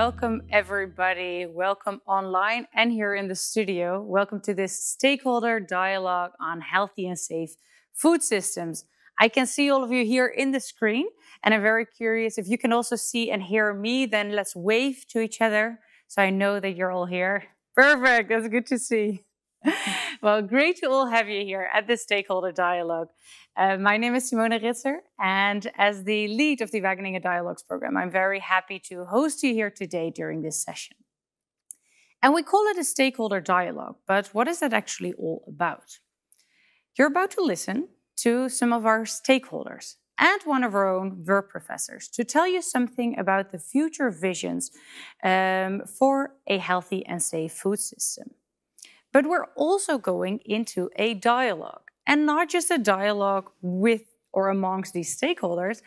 welcome everybody. Welcome online and here in the studio. Welcome to this stakeholder dialogue on healthy and safe food systems. I can see all of you here in the screen, and I'm very curious if you can also see and hear me. Then let's wave to each other so I know that you're all here. Perfect, that's good to see. Well, great to all have you here at this stakeholder dialogue. My name is Simone Ritzer, and as the lead of the Wageningen Dialogues program, I'm very happy to host you here today during this session. And we call it a stakeholder dialogue, but what is that actually all about? You're about to listen to some of our stakeholders and one of our own VERB professors to tell you something about the future visions for a healthy and safe food system. But we're also going into a dialogue, and not just a dialogue with or amongst these stakeholders,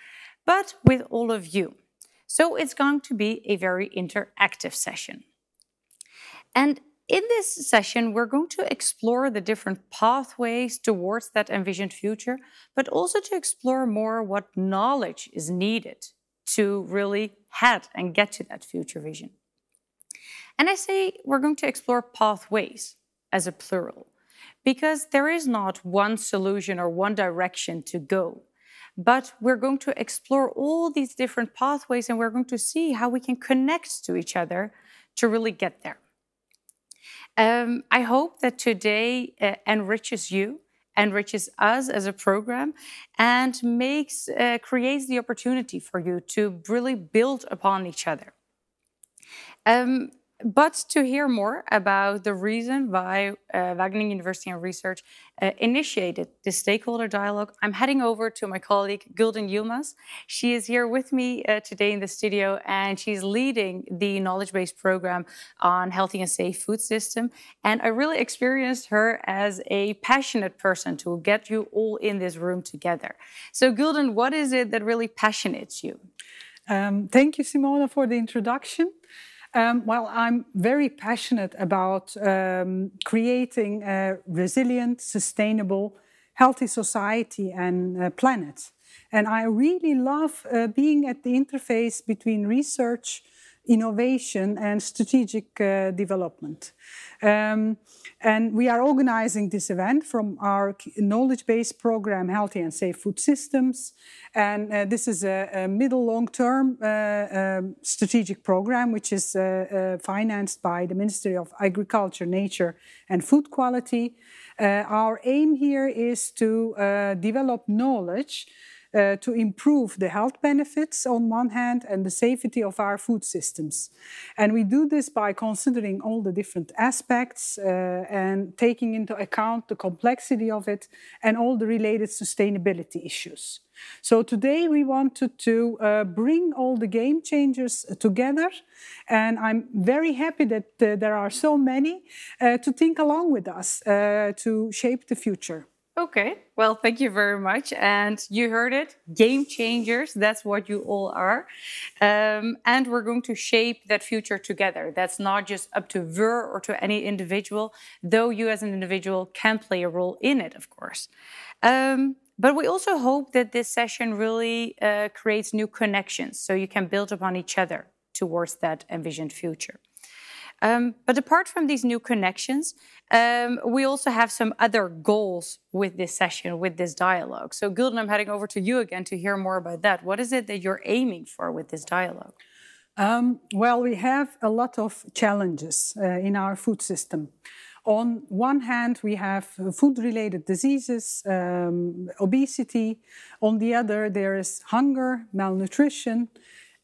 but with all of you. So it's going to be a very interactive session. And in this session, we're going to explore the different pathways towards that envisioned future, but also to explore more what knowledge is needed to really head and get to that future vision. And I say we're going to explore pathways as a plural, because there is not one solution or one direction to go. But we're going to explore all these different pathways, and we're going to see how we can connect to each other to really get there. I hope that today enriches you, enriches us as a program, and creates the opportunity for you to really build upon each other. But to hear more about the reason why Wageningen University and Research initiated this stakeholder dialogue, I'm heading over to my colleague Gülden Yilmaz. She is here with me today in the studio, and she's leading the knowledge-based program on healthy and safe food system. And I really experienced her as a passionate person to get you all in this room together. So Gülden, what is it that really passionates you? Thank you, Simona, for the introduction. Well, I'm very passionate about creating a resilient, sustainable, healthy society and planet. And I really love being at the interface between research, innovation and strategic development. And we are organizing this event from our knowledge-based program, Healthy and Safe Food Systems. And this is a middle long-term strategic program, which is financed by the Ministry of Agriculture, Nature and Food Quality. Our aim here is to develop knowledge to improve the health benefits on one hand and the safety of our food systems. And we do this by considering all the different aspects and taking into account the complexity of it and all the related sustainability issues. So today we wanted to bring all the game changers together, and I'm very happy that there are so many to think along with us to shape the future. Okay, well, thank you very much. And you heard it, game changers, that's what you all are. And we're going to shape that future together. That's not just up to VER or to any individual, though you as an individual can play a role in it, of course. But we also hope that this session really creates new connections so you can build upon each other towards that envisioned future. But apart from these new connections, we also have some other goals with this session, with this dialogue. So Gülden, I'm heading over to you again to hear more about that. What is it that you're aiming for with this dialogue? Well, we have a lot of challenges in our food system. On one hand, we have food-related diseases, obesity. On the other, there is hunger, malnutrition,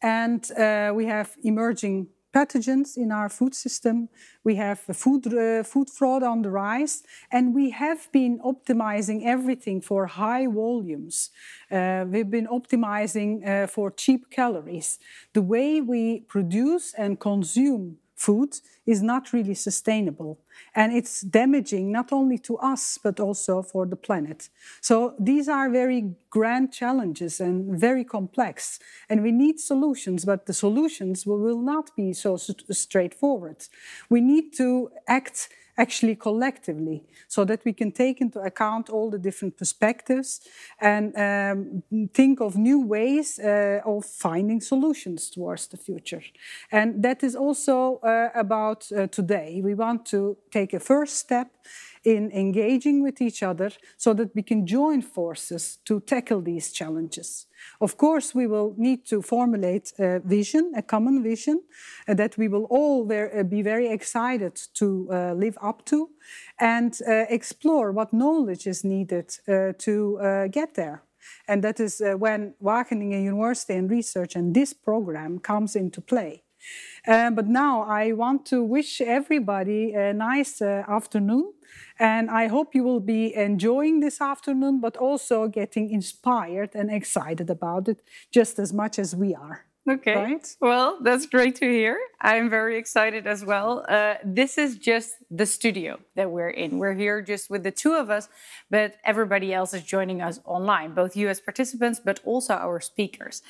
and we have emerging pathogens in our food system. We have food fraud on the rise, and we have been optimizing everything for high volumes. We've been optimizing for cheap calories. The way we produce and consume food is not really sustainable, and it's damaging not only to us but also for the planet. So these are very grand challenges and very complex, and we need solutions, but the solutions will not be so straightforward. We need to act actually collectively, so that we can take into account all the different perspectives and think of new ways of finding solutions towards the future. And that is also about today. We want to take a first step in engaging with each other so that we can join forces to tackle these challenges. Of course, we will need to formulate a vision, a common vision, that we will all be very excited to live up to and explore what knowledge is needed to get there. And that is when Wageningen University and research and this program comes into play. But now I want to wish everybody a nice afternoon, and I hope you will be enjoying this afternoon, but also getting inspired and excited about it just as much as we are. Okay, right? Well, that's great to hear. I'm very excited as well. This is just the studio that we're in. We're here just with the two of us, but everybody else is joining us online, both you as participants, but also our speakers.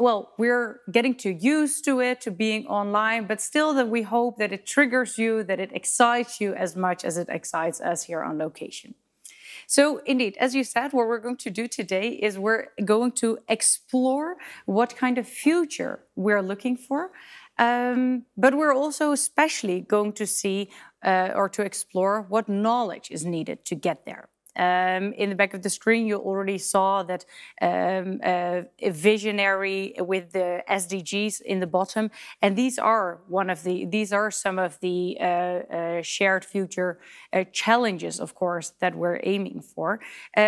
Well, we're getting too used to it, to being online, but still that we hope that it triggers you, that it excites you as much as it excites us here on location. So indeed, as you said, what we're going to do today is we're going to explore what kind of future we're looking for, but we're also especially going to see or to explore what knowledge is needed to get there. In the back of the screen, you already saw that a visionary with the SDGs in the bottom, and these are some of the shared future challenges, of course, that we're aiming for.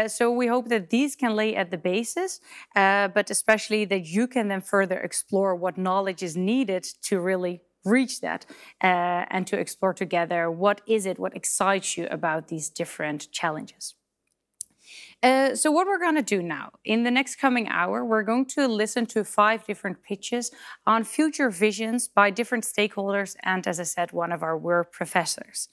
So we hope that these can lay at the basis, but especially that you can then further explore what knowledge is needed to really reach that and to explore together what excites you about these different challenges. So what we're going to do now, in the next coming hour, we're going to listen to 5 different pitches on future visions by different stakeholders and, as I said, one of our work professors.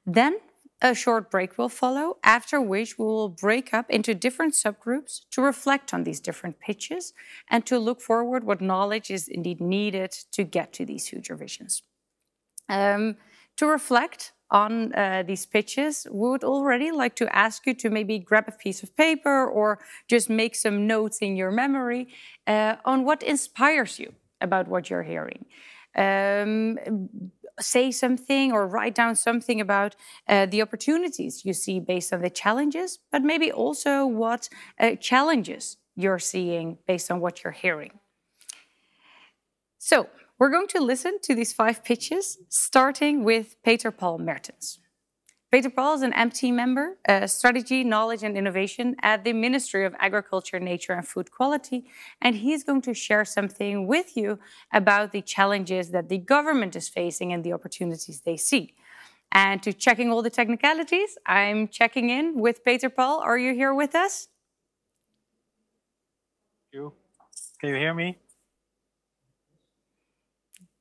Then a short break will follow, after which we will break up into different subgroups to reflect on these different pitches and to look forward what knowledge is indeed needed to get to these future visions. To reflect on these pitches, we would already like to ask you to maybe grab a piece of paper or just make some notes in your memory on what inspires you about what you're hearing. Say something or write down something about the opportunities you see based on the challenges, but maybe also what challenges you're seeing based on what you're hearing. So we're going to listen to these 5 pitches, starting with Peter Paul Mertens. Peter Paul is an MT member, Strategy, Knowledge and Innovation at the Ministry of Agriculture, Nature and Food Quality, and he's going to share something with you about the challenges that the government is facing and the opportunities they see. And to checking all the technicalities, I'm checking in with Peter Paul. Are you here with us? Can you hear me?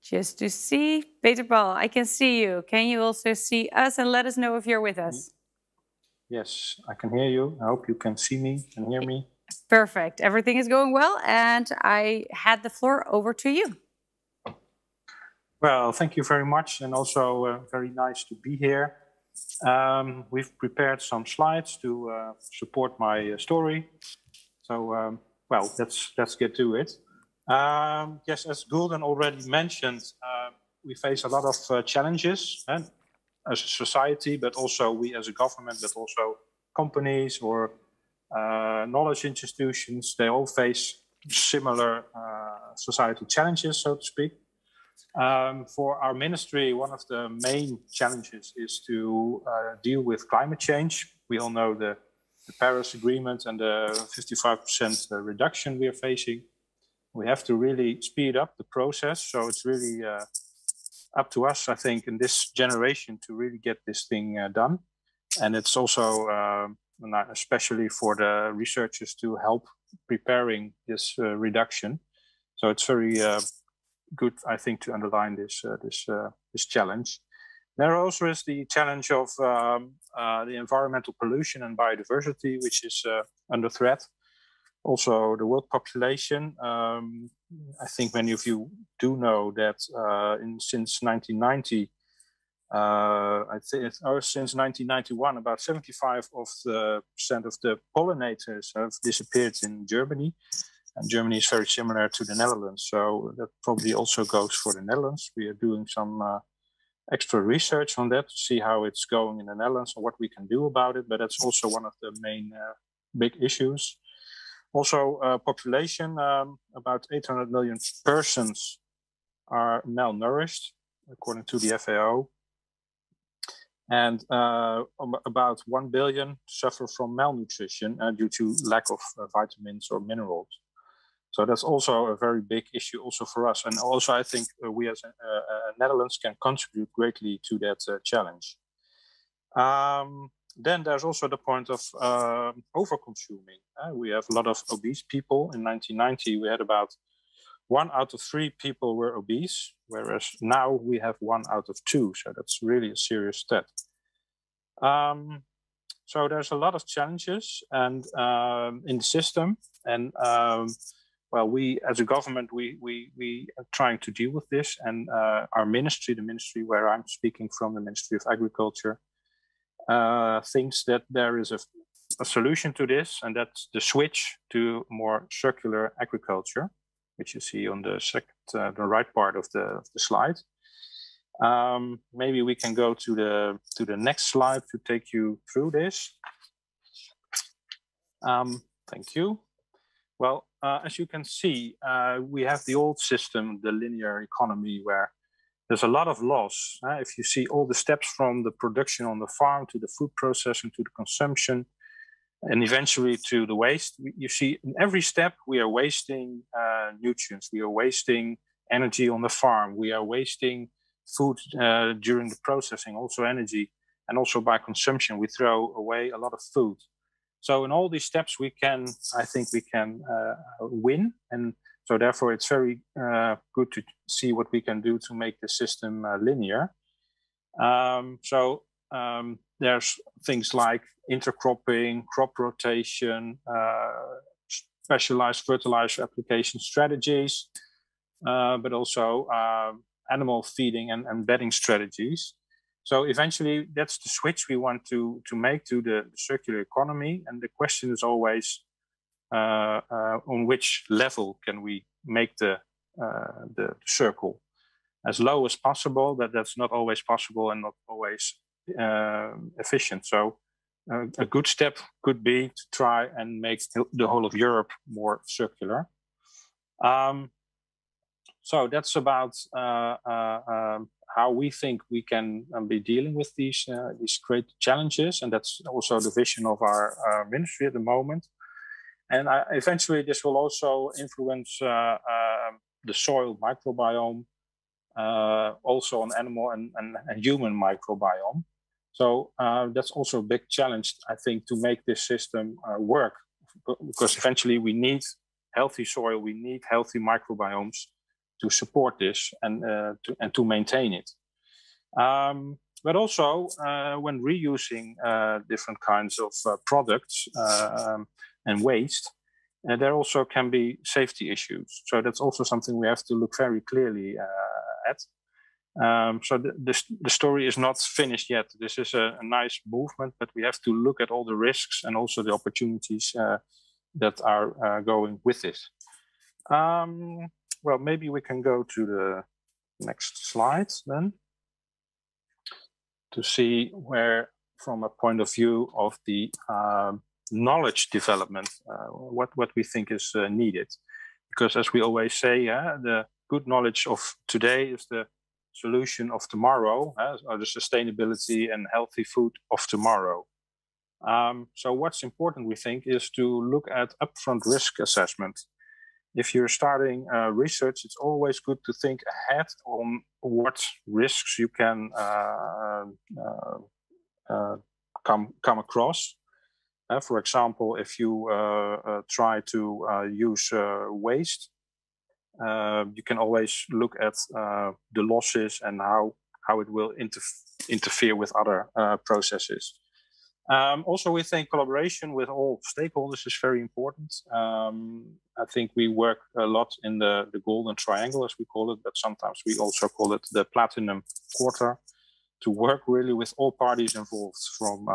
Just to see, Peter Paul, I can see you. Can you also see us and let us know if you're with us? Yes, I can hear you. I hope you can see me and hear me. Perfect. Everything is going well, and I hand the floor over to you. Well, thank you very much, and also very nice to be here. We've prepared some slides to support my story. So, well, let's get to it. Yes, as Gulden already mentioned, we face a lot of challenges as a society, but also we as a government, but also companies or knowledge institutions. They all face similar societal challenges, so to speak. For our ministry, one of the main challenges is to deal with climate change. We all know the Paris Agreement and the 55% reduction we are facing. We have to really speed up the process. So it's really up to us, I think, in this generation to really get this thing done. And it's also especially for the researchers to help preparing this reduction. So it's very good, I think, to underline this challenge. There also is the challenge of the environmental pollution and biodiversity, which is under threat. Also, the world population. I think many of you do know that since 1990, I think since 1991, about 75% of the pollinators have disappeared in Germany. And Germany is very similar to the Netherlands. So that probably also goes for the Netherlands. We are doing some extra research on that to see how it's going in the Netherlands and what we can do about it. But that's also one of the main big issues. Also, population, about 800 million persons are malnourished, according to the FAO. And about 1 billion suffer from malnutrition due to lack of vitamins or minerals. So that's also a very big issue also for us. And also I think we as Netherlands can contribute greatly to that challenge. Then there's also the point of over-consuming. We have a lot of obese people. In 1990, we had about 1 out of 3 people were obese, whereas now we have 1 out of 2. So that's really a serious stat. So there's a lot of challenges and in the system. And well, we as a government, we are trying to deal with this. And our ministry, the ministry where I'm speaking from, the Ministry of Agriculture, thinks that there is a solution to this, and that's the switch to more circular agriculture, which you see on the right part of the slide. Maybe we can go to the next slide to take you through this. Thank you. Well, as you can see, we have the old system, the linear economy, where there's a lot of loss. If you see all the steps from the production on the farm to the food processing to the consumption, and eventually to the waste, you see in every step we are wasting nutrients, we are wasting energy on the farm, we are wasting food during the processing, also energy, and also by consumption we throw away a lot of food. So in all these steps I think we can win, and so therefore it's very good to see what we can do to make the system linear. There's things like intercropping, crop rotation, specialized fertilizer application strategies, but also animal feeding and bedding strategies. So eventually that's the switch we want to make to the circular economy. And the question is always on which level can we make the circle as low as possible. That's not always possible and not always efficient. So a good step could be to try and make the whole of Europe more circular. So that's about how we think we can be dealing with these great challenges, and that's also the vision of our ministry at the moment. And eventually, this will also influence the soil microbiome, also on animal and human microbiome. So that's also a big challenge, I think, to make this system work, because eventually we need healthy soil, we need healthy microbiomes to support this and to maintain it. But also when reusing different kinds of products and waste, there also can be safety issues. So that's also something we have to look very clearly at. So the story is not finished yet. This is a nice movement, but we have to look at all the risks and also the opportunities that are going with it. Well, maybe we can go to the next slide then to see where, from a point of view of the knowledge development, what we think is needed. Because as we always say, the good knowledge of today is the solution of tomorrow, or the sustainability and healthy food of tomorrow. So what's important, we think, is to look at upfront risk assessment. If you're starting research, it's always good to think ahead on what risks you can come across. For example, if you try to use waste, you can always look at the losses and how it will interfere with other processes. Also, we think collaboration with all stakeholders is very important. I think we work a lot in the golden triangle, as we call it, but sometimes we also call it the platinum quarter. to work really with all parties involved, from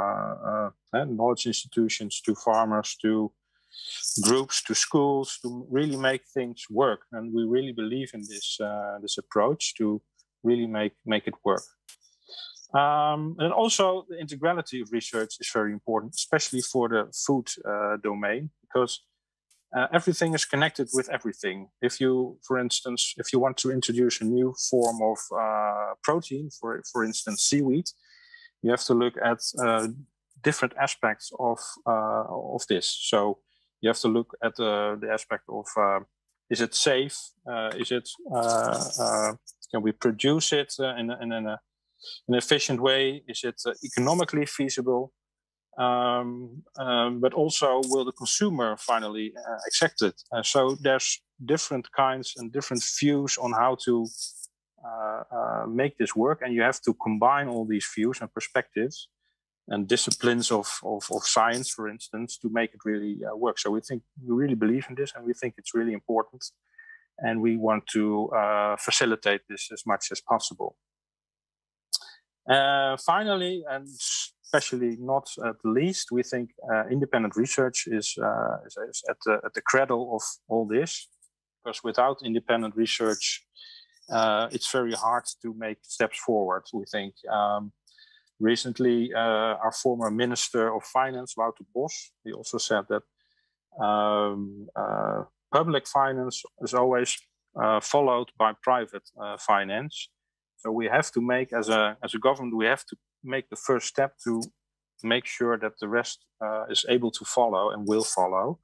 knowledge institutions to farmers to groups to schools, to really make things work. And we really believe in this approach to really make it work. And also the integrality of research is very important, especially for the food domain, because everything is connected with everything. If you, for instance, if you want to introduce a new form of protein, for instance, seaweed, you have to look at different aspects of this. So you have to look at the aspect of is it safe? Is it can we produce it in an efficient way? Is it economically feasible? But also, will the consumer finally accept it? So there's different kinds and different views on how to make this work, and you have to combine all these views and perspectives and disciplines of science, for instance, to make it really work. So we really believe in this, and we think it's really important, and we want to facilitate this as much as possible. Finally, and especially not at the least, we think independent research is at the cradle of all this, because without independent research, it's very hard to make steps forward, we think. Recently, our former Minister of Finance, Wouter Bos, he also said that public finance is always followed by private finance. So we have to make, as a government, we have to make the first step to make sure that the rest is able to follow and will follow.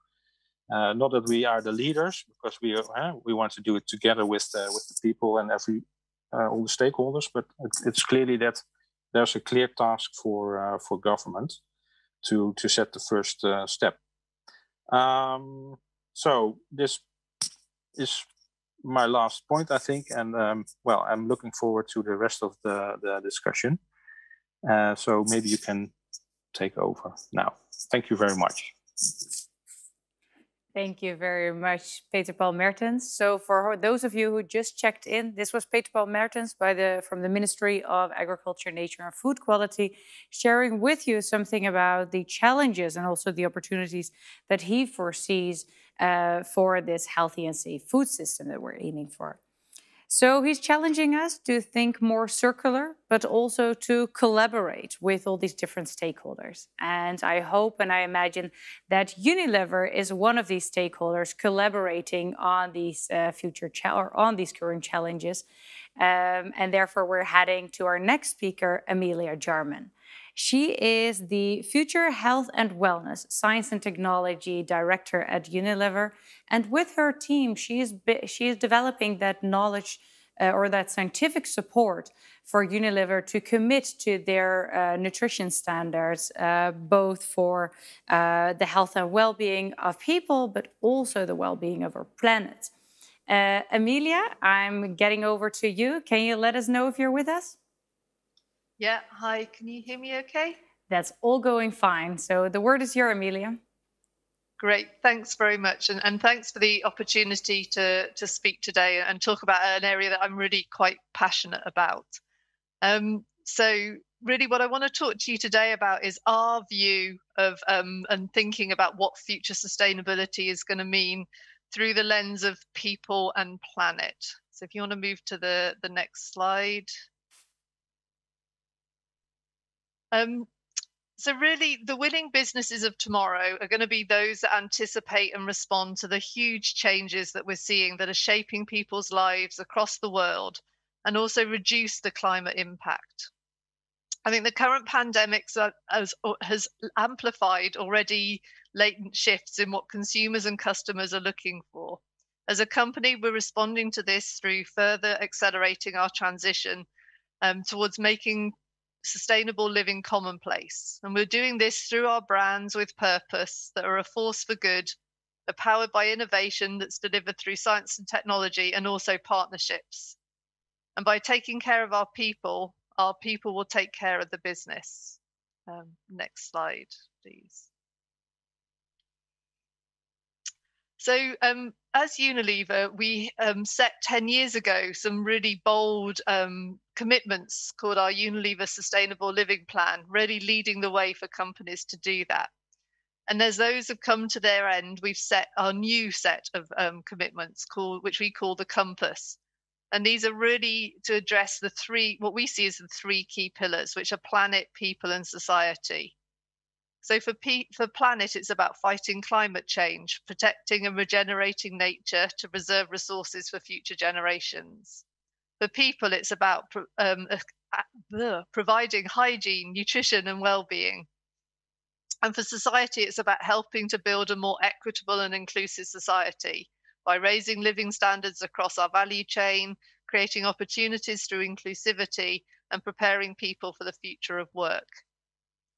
Not that we are the leaders, because we want to do it together with the people and all the stakeholders. But it's clearly that there's a clear task for government to set the first step. So this is my last point, I think, and well, I'm looking forward to the rest of the discussion. So maybe you can take over now. Thank you very much. Thank you very much, Peter Paul Mertens. So for those of you who just checked in, this was Peter Paul Mertens from the Ministry of Agriculture, Nature and Food Quality, sharing with you something about the challenges and also the opportunities that he foresees for this healthy and safe food system that we're aiming for. So he's challenging us to think more circular, but also to collaborate with all these different stakeholders. And I hope and I imagine that Unilever is one of these stakeholders collaborating on these on these current challenges. And therefore, we're heading to our next speaker, Amelia Jarman. She is the Future Health and Wellness Science and Technology Director at Unilever. And with her team, she is developing that knowledge or that scientific support for Unilever to commit to their nutrition standards, both for the health and well-being of people, but also the well-being of our planet. Amelia, I'm getting over to you. Can you let us know if you're with us? Yeah, hi, can you hear me okay? That's all going fine. So the word is yours, Amelia. Great, thanks very much. And thanks for the opportunity to speak today and talk about an area that I'm really quite passionate about. So really what I want to talk to you today about is our view of and thinking about what future sustainability is going to mean through the lens of people and planet. So if you want to move to the next slide. So really, the winning businesses of tomorrow are going to be those that anticipate and respond to the huge changes that we're seeing that are shaping people's lives across the world and also reduce the climate impact. I think the current pandemic has amplified already latent shifts in what consumers and customers are looking for. As a company, we're responding to this through further accelerating our transition towards making sustainable living commonplace. And we're doing this through our brands with purpose that are a force for good, are powered by innovation that's delivered through science and technology and also partnerships. And by taking care of our people will take care of the business. Next slide, please. So as Unilever, we set 10 years ago some really bold commitments called our Unilever Sustainable Living Plan, really leading the way for companies to do that. And as those have come to their end, we've set our new set of commitments which we call the Compass. And these are really to address what we see as the three key pillars, which are planet, people, and society. So for planet, it's about fighting climate change, protecting and regenerating nature to preserve resources for future generations. For people, it's about providing hygiene, nutrition, and well-being. And for society, it's about helping to build a more equitable and inclusive society by raising living standards across our value chain, creating opportunities through inclusivity, and preparing people for the future of work.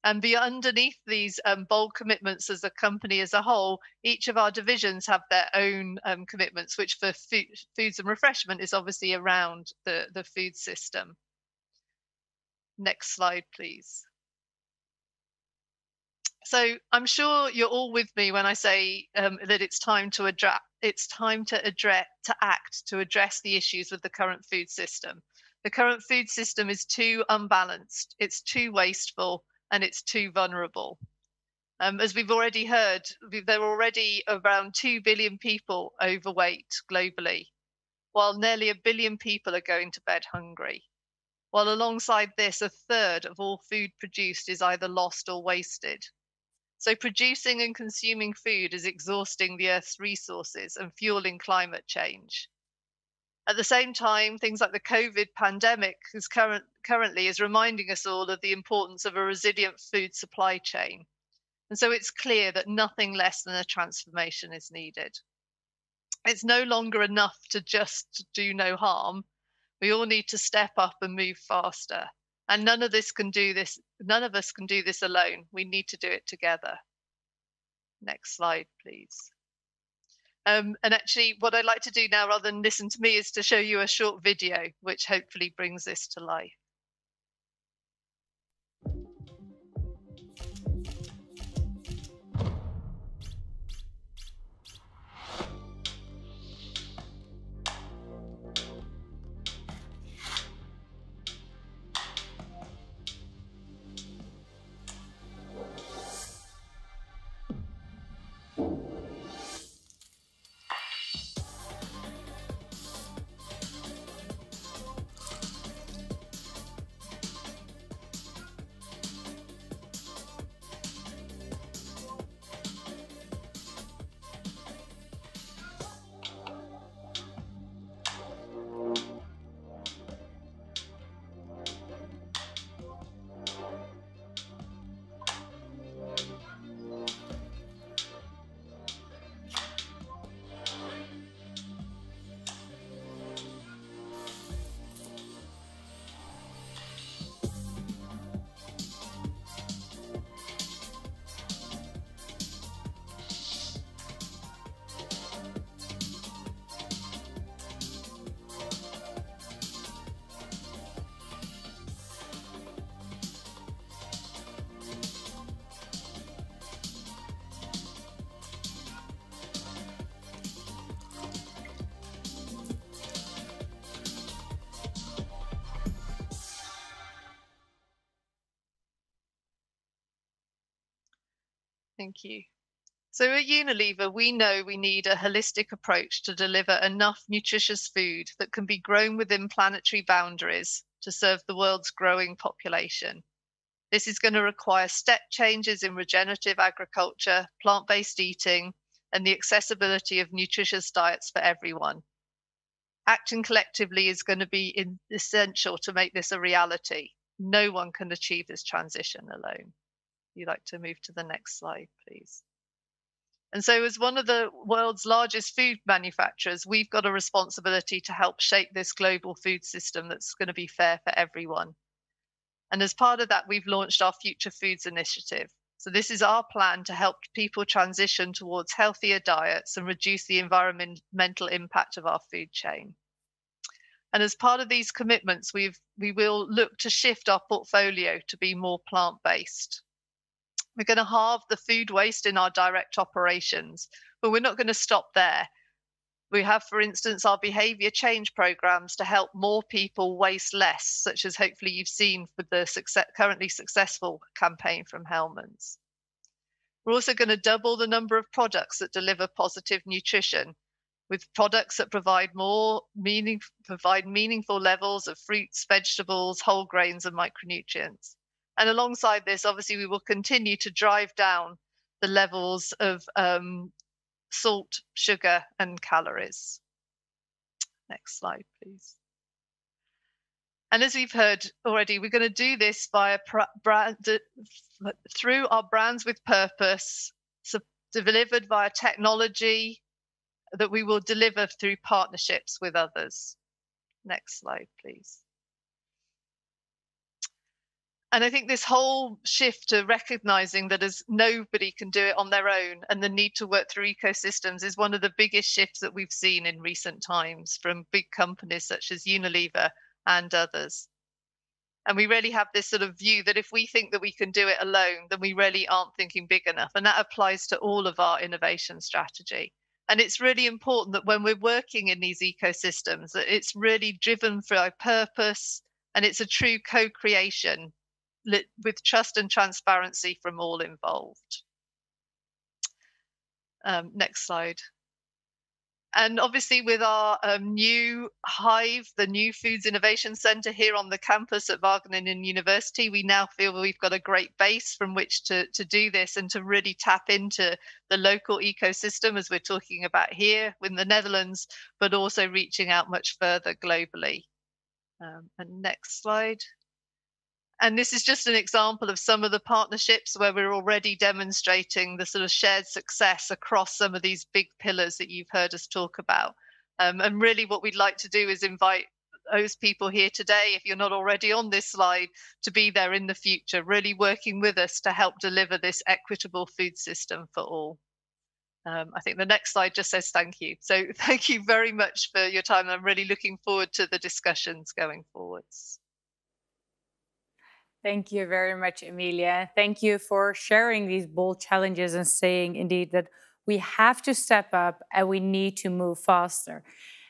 And underneath these bold commitments as a company as a whole, each of our divisions have their own commitments, which for foods and refreshment is obviously around the food system. Next slide, please. So I'm sure you're all with me when I say that it's time to act to address the issues with the current food system. The current food system is too unbalanced, it's too wasteful, and it's too vulnerable. As we've already heard, there are already around 2 billion people overweight globally, while nearly 1 billion people are going to bed hungry. While alongside this, a third of all food produced is either lost or wasted. So producing and consuming food is exhausting the Earth's resources and fueling climate change. At the same time, things like the COVID pandemic currently is reminding us all of the importance of a resilient food supply chain. And so it's clear that nothing less than a transformation is needed. It's no longer enough to just do no harm. We all need to step up and move faster. And none of us can do this alone. We need to do it together. Next slide, please. And actually, what I'd like to do now, rather than listen to me, is to show you a short video, which hopefully brings this to life. Thank you. So at Unilever, we know we need a holistic approach to deliver enough nutritious food that can be grown within planetary boundaries to serve the world's growing population. This is going to require step changes in regenerative agriculture, plant-based eating, and the accessibility of nutritious diets for everyone. Acting collectively is going to be essential to make this a reality. No one can achieve this transition alone. You'd like to move to the next slide, please. And so as one of the world's largest food manufacturers, we've got a responsibility to help shape this global food system that's going to be fair for everyone. And as part of that, we've launched our Future Foods initiative. So this is our plan to help people transition towards healthier diets and reduce the environmental impact of our food chain. And as part of these commitments, we will look to shift our portfolio to be more plant-based. We're going to halve the food waste in our direct operations, but we're not going to stop there. We have, for instance, our behaviour change programmes to help more people waste less, such as hopefully you've seen with the currently successful campaign from Hellmann's. We're also going to double the number of products that deliver positive nutrition, with products that provide meaningful levels of fruits, vegetables, whole grains, and micronutrients. And alongside this, obviously, we will continue to drive down the levels of salt, sugar, and calories. Next slide, please. And as we've heard already, we're going to do this via through our brands with purpose, delivered via technology that we will deliver through partnerships with others. Next slide, please. And I think this whole shift to recognizing that as nobody can do it on their own and the need to work through ecosystems is one of the biggest shifts that we've seen in recent times from big companies such as Unilever and others. And we really have this sort of view that if we think that we can do it alone, then we really aren't thinking big enough. And that applies to all of our innovation strategy. And it's really important that when we're working in these ecosystems, that it's really driven for our purpose and it's a true co-creation with trust and transparency from all involved. Next slide. And obviously with our new hive, the New Foods Innovation Centre here on the campus at Wageningen University, we now feel we've got a great base from which to do this and to really tap into the local ecosystem as we're talking about here in the Netherlands, but also reaching out much further globally. And next slide. And this is just an example of some of the partnerships where we're already demonstrating the sort of shared success across some of these big pillars that you've heard us talk about. And really what we'd like to do is invite those people here today, if you're not already on this slide, to be there in the future, really working with us to help deliver this equitable food system for all. I think the next slide just says thank you. So thank you very much for your time. I'm really looking forward to the discussions going forwards. Thank you very much, Emilia. Thank you for sharing these bold challenges and saying indeed that we have to step up and we need to move faster.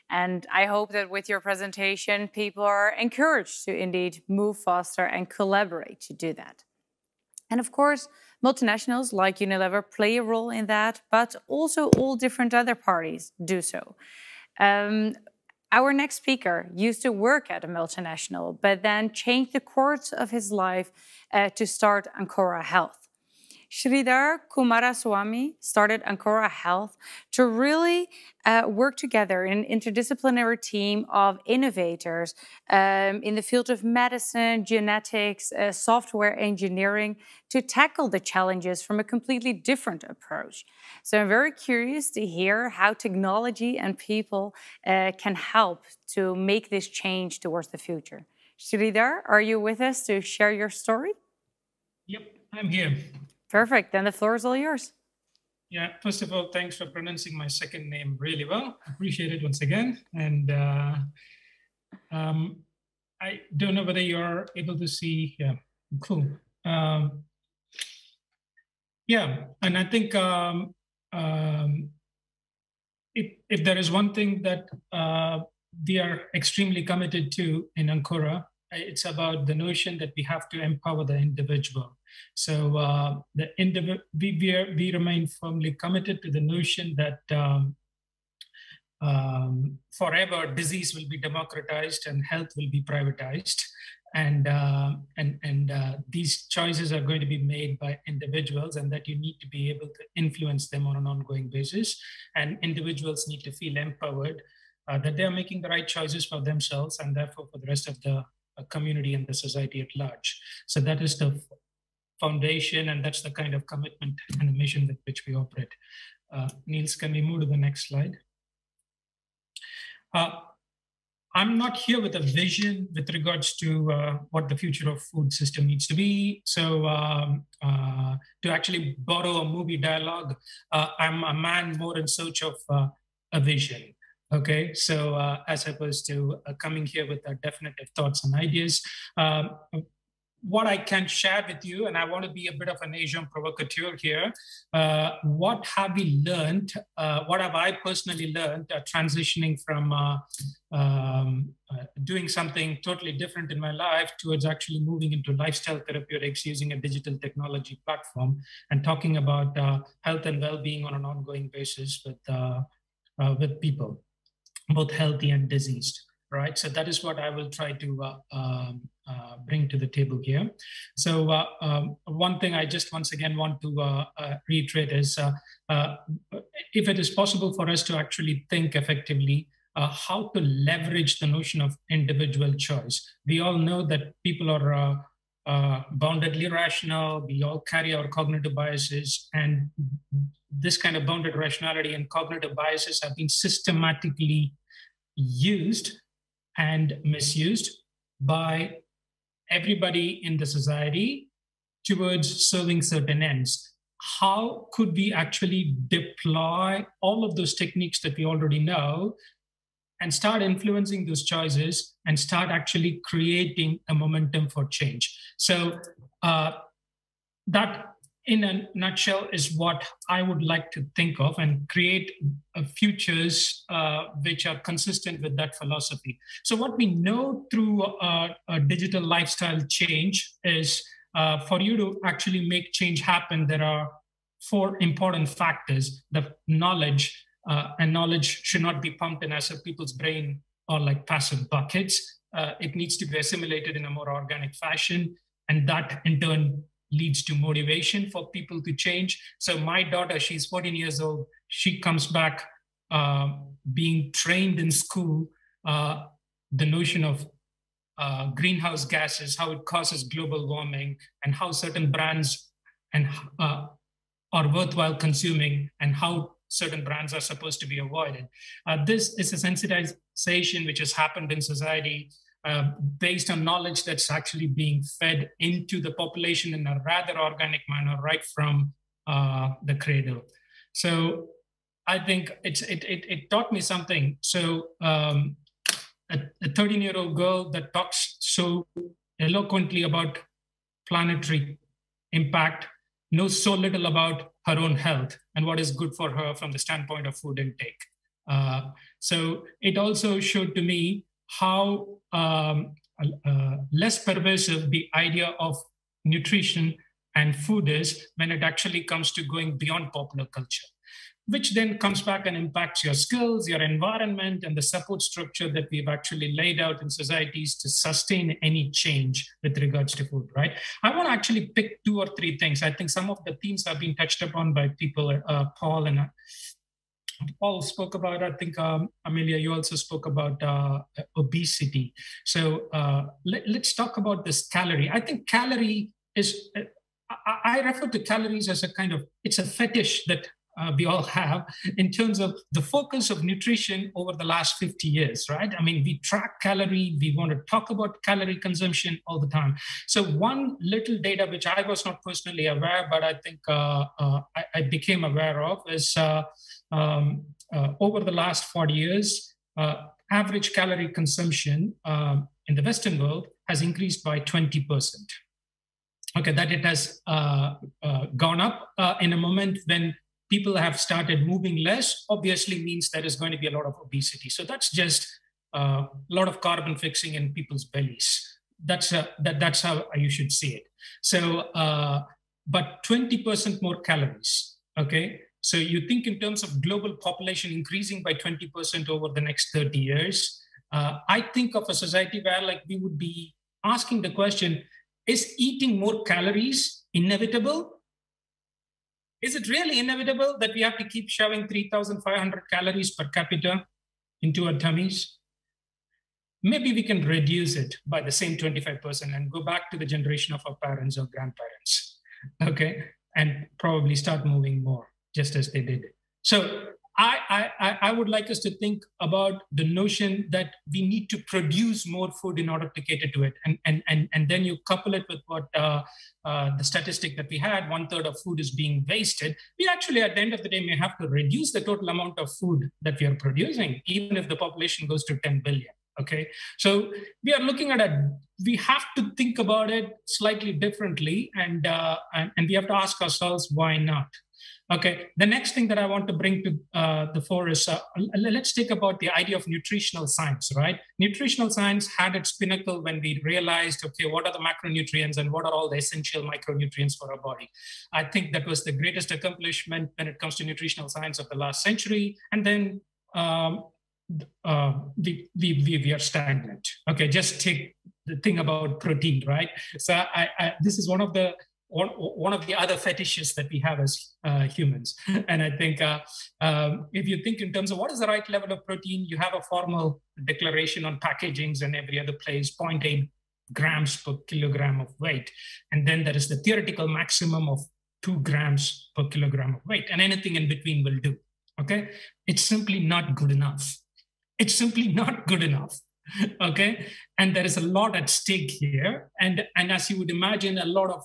And I hope that with your presentation, people are encouraged to indeed move faster and collaborate to do that. And of course, multinationals like Unilever play a role in that, but also all different other parties do so. Our next speaker used to work at a multinational, but then changed the course of his life to start Ancora Health. Sridhar Kumaraswamy started Ancora Health to really work together in an interdisciplinary team of innovators in the field of medicine, genetics, software engineering to tackle the challenges from a completely different approach. So I'm very curious to hear how technology and people can help to make this change towards the future. Sridhar, are you with us to share your story? Yep, I'm here. Perfect. Then the floor is all yours. Yeah, first of all, thanks for pronouncing my second name really well. Appreciate it once again. And I don't know whether you're able to see. Yeah, cool. Yeah, and I think if there is one thing that we are extremely committed to in Ancora, it's about the notion that we have to empower the individual. So we remain firmly committed to the notion that forever disease will be democratized and health will be privatized. And these choices are going to be made by individuals, and that you need to be able to influence them on an ongoing basis. And individuals need to feel empowered that they're making the right choices for themselves and therefore for the rest of the community and the society at large. So that is the foundation, and that's the kind of commitment and the mission with which we operate. Niels, can we move to the next slide? I'm not here with a vision with regards to what the future of food system needs to be. So to actually borrow a movie dialogue, I'm a man more in search of a vision. Okay, so as opposed to coming here with definitive thoughts and ideas, what I can share with you, and I want to be a bit of an agent provocateur here, what have we learned? What have I personally learned transitioning from doing something totally different in my life towards actually moving into lifestyle therapeutics using a digital technology platform and talking about health and well-being on an ongoing basis with people, both healthy and diseased. Right, so that is what I will try to bring to the table here. So one thing I just once again want to reiterate is if it is possible for us to actually think effectively how to leverage the notion of individual choice. We all know that people are boundedly rational. We all carry our cognitive biases, and this kind of bounded rationality and cognitive biases have been systematically used and misused by everybody in the society towards serving certain ends. How could we actually deploy all of those techniques that we already know and start influencing those choices and start actually creating a momentum for change? So that, in a nutshell, is what I would like to think of and create futures which are consistent with that philosophy. So what we know through a digital lifestyle change is for you to actually make change happen, there are 4 important factors. The knowledge, and knowledge should not be pumped in as a people's brain or like passive buckets. It needs to be assimilated in a more organic fashion, and that in turn leads to motivation for people to change. So my daughter, she's 14 years old. She comes back being trained in school, the notion of greenhouse gases, how it causes global warming, and how certain brands are worthwhile consuming, and how certain brands are supposed to be avoided. This is a sensitization which has happened in society based on knowledge that's actually being fed into the population in a rather organic manner right from the cradle. So I think it taught me something. So a 13-year-old girl that talks so eloquently about planetary impact knows so little about her own health and what is good for her from the standpoint of food intake. So it also showed to me how less pervasive the idea of nutrition and food is when it actually comes to going beyond popular culture, which then comes back and impacts your skills, your environment, and the support structure that we've actually laid out in societies to sustain any change with regards to food, right? I want to actually pick 2 or 3 things. I think some of the themes have been touched upon by people, Paul and Paul spoke about, I think, Amelia, you also spoke about obesity. So let's talk about this calorie. I think calorie is, I refer to calories as a kind of, it's a fetish that we all have in terms of the focus of nutrition over the last 50 years, right? I mean, we track calorie, we want to talk about calorie consumption all the time. So one little data which I was not personally aware, but I think I became aware of is over the last 40 years, average calorie consumption in the Western world has increased by 20%. Okay, that it has gone up in a moment when people have started moving less, obviously means there is going to be a lot of obesity. So that's just a lot of carbon fixing in people's bellies. That's how you should see it. So, but 20% more calories, okay? So you think in terms of global population increasing by 20% over the next 30 years, I think of a society where like we would be asking the question, is eating more calories inevitable? Is it really inevitable that we have to keep shoving 3,500 calories per capita into our tummies? Maybe we can reduce it by the same 25% and go back to the generation of our parents or grandparents, okay? And probably start moving more, just as they did. So I would like us to think about the notion that we need to produce more food in order to cater to it. And then you couple it with what the statistic that we had, 1/3 of food is being wasted. We actually, at the end of the day, may have to reduce the total amount of food that we are producing, even if the population goes to 10 billion. Okay, so we are looking at we have to think about it slightly differently, and we have to ask ourselves why not. Okay, the next thing that I want to bring to the fore is let's think about the idea of nutritional science, right? Nutritional science had its pinnacle when we realized, okay, what are the macronutrients and what are all the essential micronutrients for our body? I think that was the greatest accomplishment when it comes to nutritional science of the last century. And then we are stagnant. Okay, just take the thing about protein, right? So this is one of the other fetishes that we have as humans. And I think if you think in terms of what is the right level of protein, you have a formal declaration on packagings and every other place, 0.8 grams per kilogram of weight. And then there is the theoretical maximum of 2 grams per kilogram of weight. And anything in between will do. Okay? It's simply not good enough. It's simply not good enough. Okay? And there is a lot at stake here. And as you would imagine, a lot of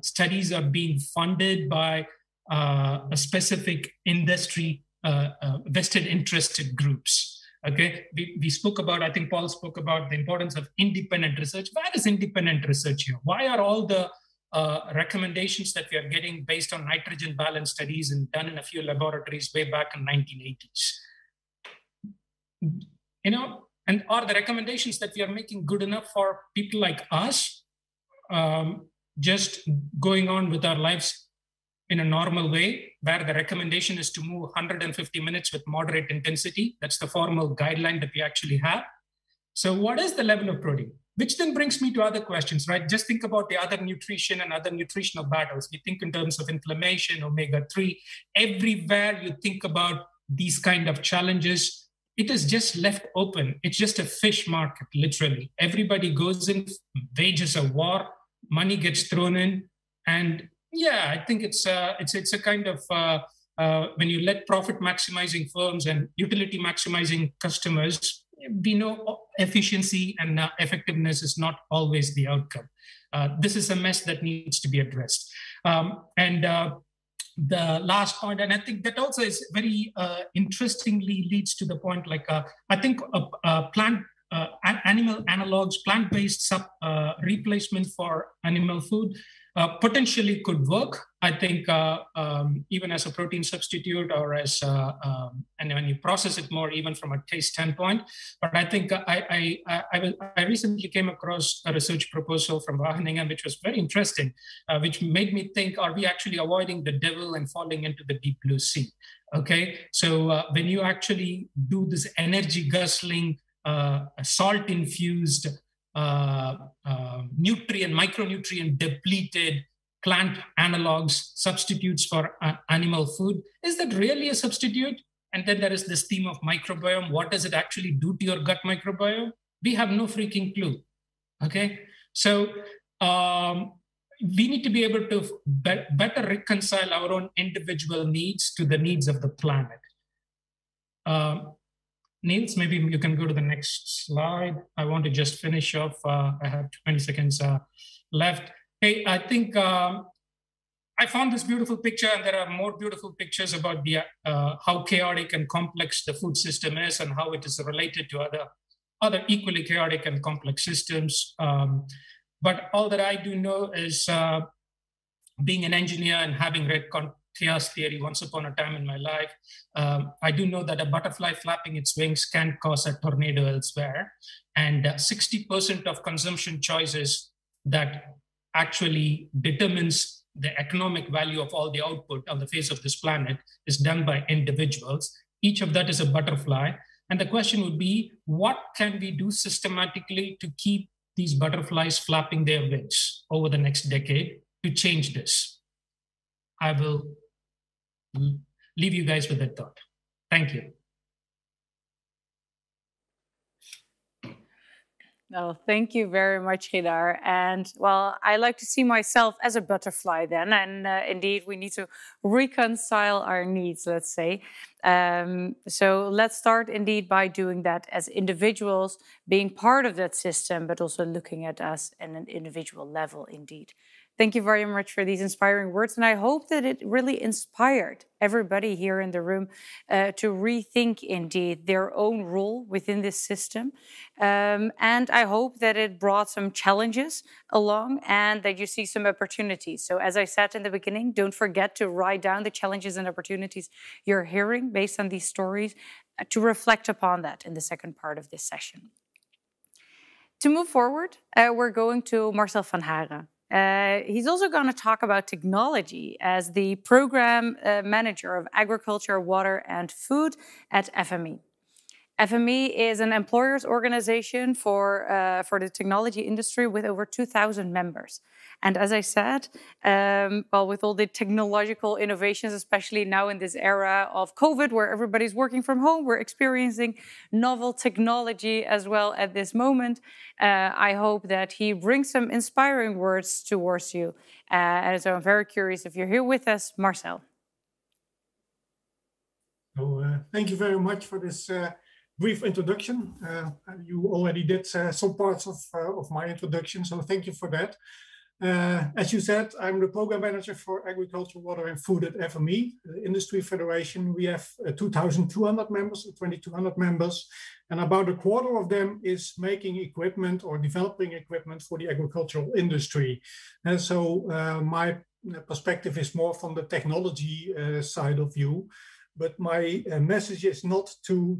studies are being funded by a specific industry, vested interested groups. Okay, we spoke about, I think Paul spoke about the importance of independent research. Where is independent research here? Why are all the recommendations that we are getting based on nitrogen balance studies and done in a few laboratories way back in 1980s? You know, and are the recommendations that we are making good enough for people like us? Just going on with our lives in a normal way, where the recommendation is to move 150 minutes with moderate intensity. That's the formal guideline that we actually have. So what is the level of protein? Which then brings me to other questions, right? Just think about the other nutrition and other nutritional battles. We think in terms of inflammation, omega-3. Everywhere you think about these kind of challenges, it is just left open. It's just a fish market, literally. Everybody goes in, wages a war, money gets thrown in, and yeah, I think it's a kind of when you let profit maximizing firms and utility maximizing customers, we know efficiency and effectiveness is not always the outcome. This is a mess that needs to be addressed. The last point, and I think that also is very interestingly leads to the point, like I think animal analogs, plant-based replacement for animal food potentially could work. I think even as a protein substitute or as and when you process it more, even from a taste standpoint. But I think I recently came across a research proposal from Wageningen, which was very interesting, which made me think: are we actually avoiding the devil and falling into the deep blue sea? Okay, so when you actually do this energy guzzling, salt-infused, micronutrient depleted plant analogs, substitutes for animal food, is that really a substitute? And then there is this theme of microbiome. What does it actually do to your gut microbiome? We have no freaking clue. Okay, so we need to be able to better reconcile our own individual needs to the needs of the planet. Niels, maybe you can go to the next slide. I want to just finish off. I have 20 seconds left. Hey, I think I found this beautiful picture, and there are more beautiful pictures about the how chaotic and complex the food system is and how it is related to other equally chaotic and complex systems. But all that I do know is being an engineer and having read chaos theory once upon a time in my life, I do know that a butterfly flapping its wings can cause a tornado elsewhere. And 60% of consumption choices that actually determines the economic value of all the output on the face of this planet is done by individuals. Each of that is a butterfly. And the question would be, what can we do systematically to keep these butterflies flapping their wings over the next decade to change this? I will leave you guys with that thought. Thank you. No, thank you very much, Kedar. And well, I like to see myself as a butterfly then. And indeed, we need to reconcile our needs, let's say. So let's start indeed by doing that as individuals, being part of that system, but also looking at us at an individual level indeed. Thank you very much for these inspiring words. And I hope that it really inspired everybody here in the room to rethink indeed their own role within this system. And I hope that it brought some challenges along and that you see some opportunities. So as I said in the beginning, don't forget to write down the challenges and opportunities you're hearing based on these stories to reflect upon that in the second part of this session. To move forward, we're going to Marcel van Haren. He's also going to talk about technology as the program manager of agriculture, water, and food at FME. FME is an employers organization for the technology industry with over 2,000 members. And as I said, well, with all the technological innovations, especially now in this era of COVID, where everybody's working from home, we're experiencing novel technology as well at this moment. I hope that he brings some inspiring words towards you. And so I'm very curious if you're here with us, Marcel. So, thank you very much for this brief introduction. You already did some parts of my introduction, so thank you for that. As you said, I'm the program manager for agriculture, water, and food at FME, the industry federation. We have 2,200 members, 2,200 members, and about a quarter of them is making equipment or developing equipment for the agricultural industry. And so my perspective is more from the technology side of view. But my message is not to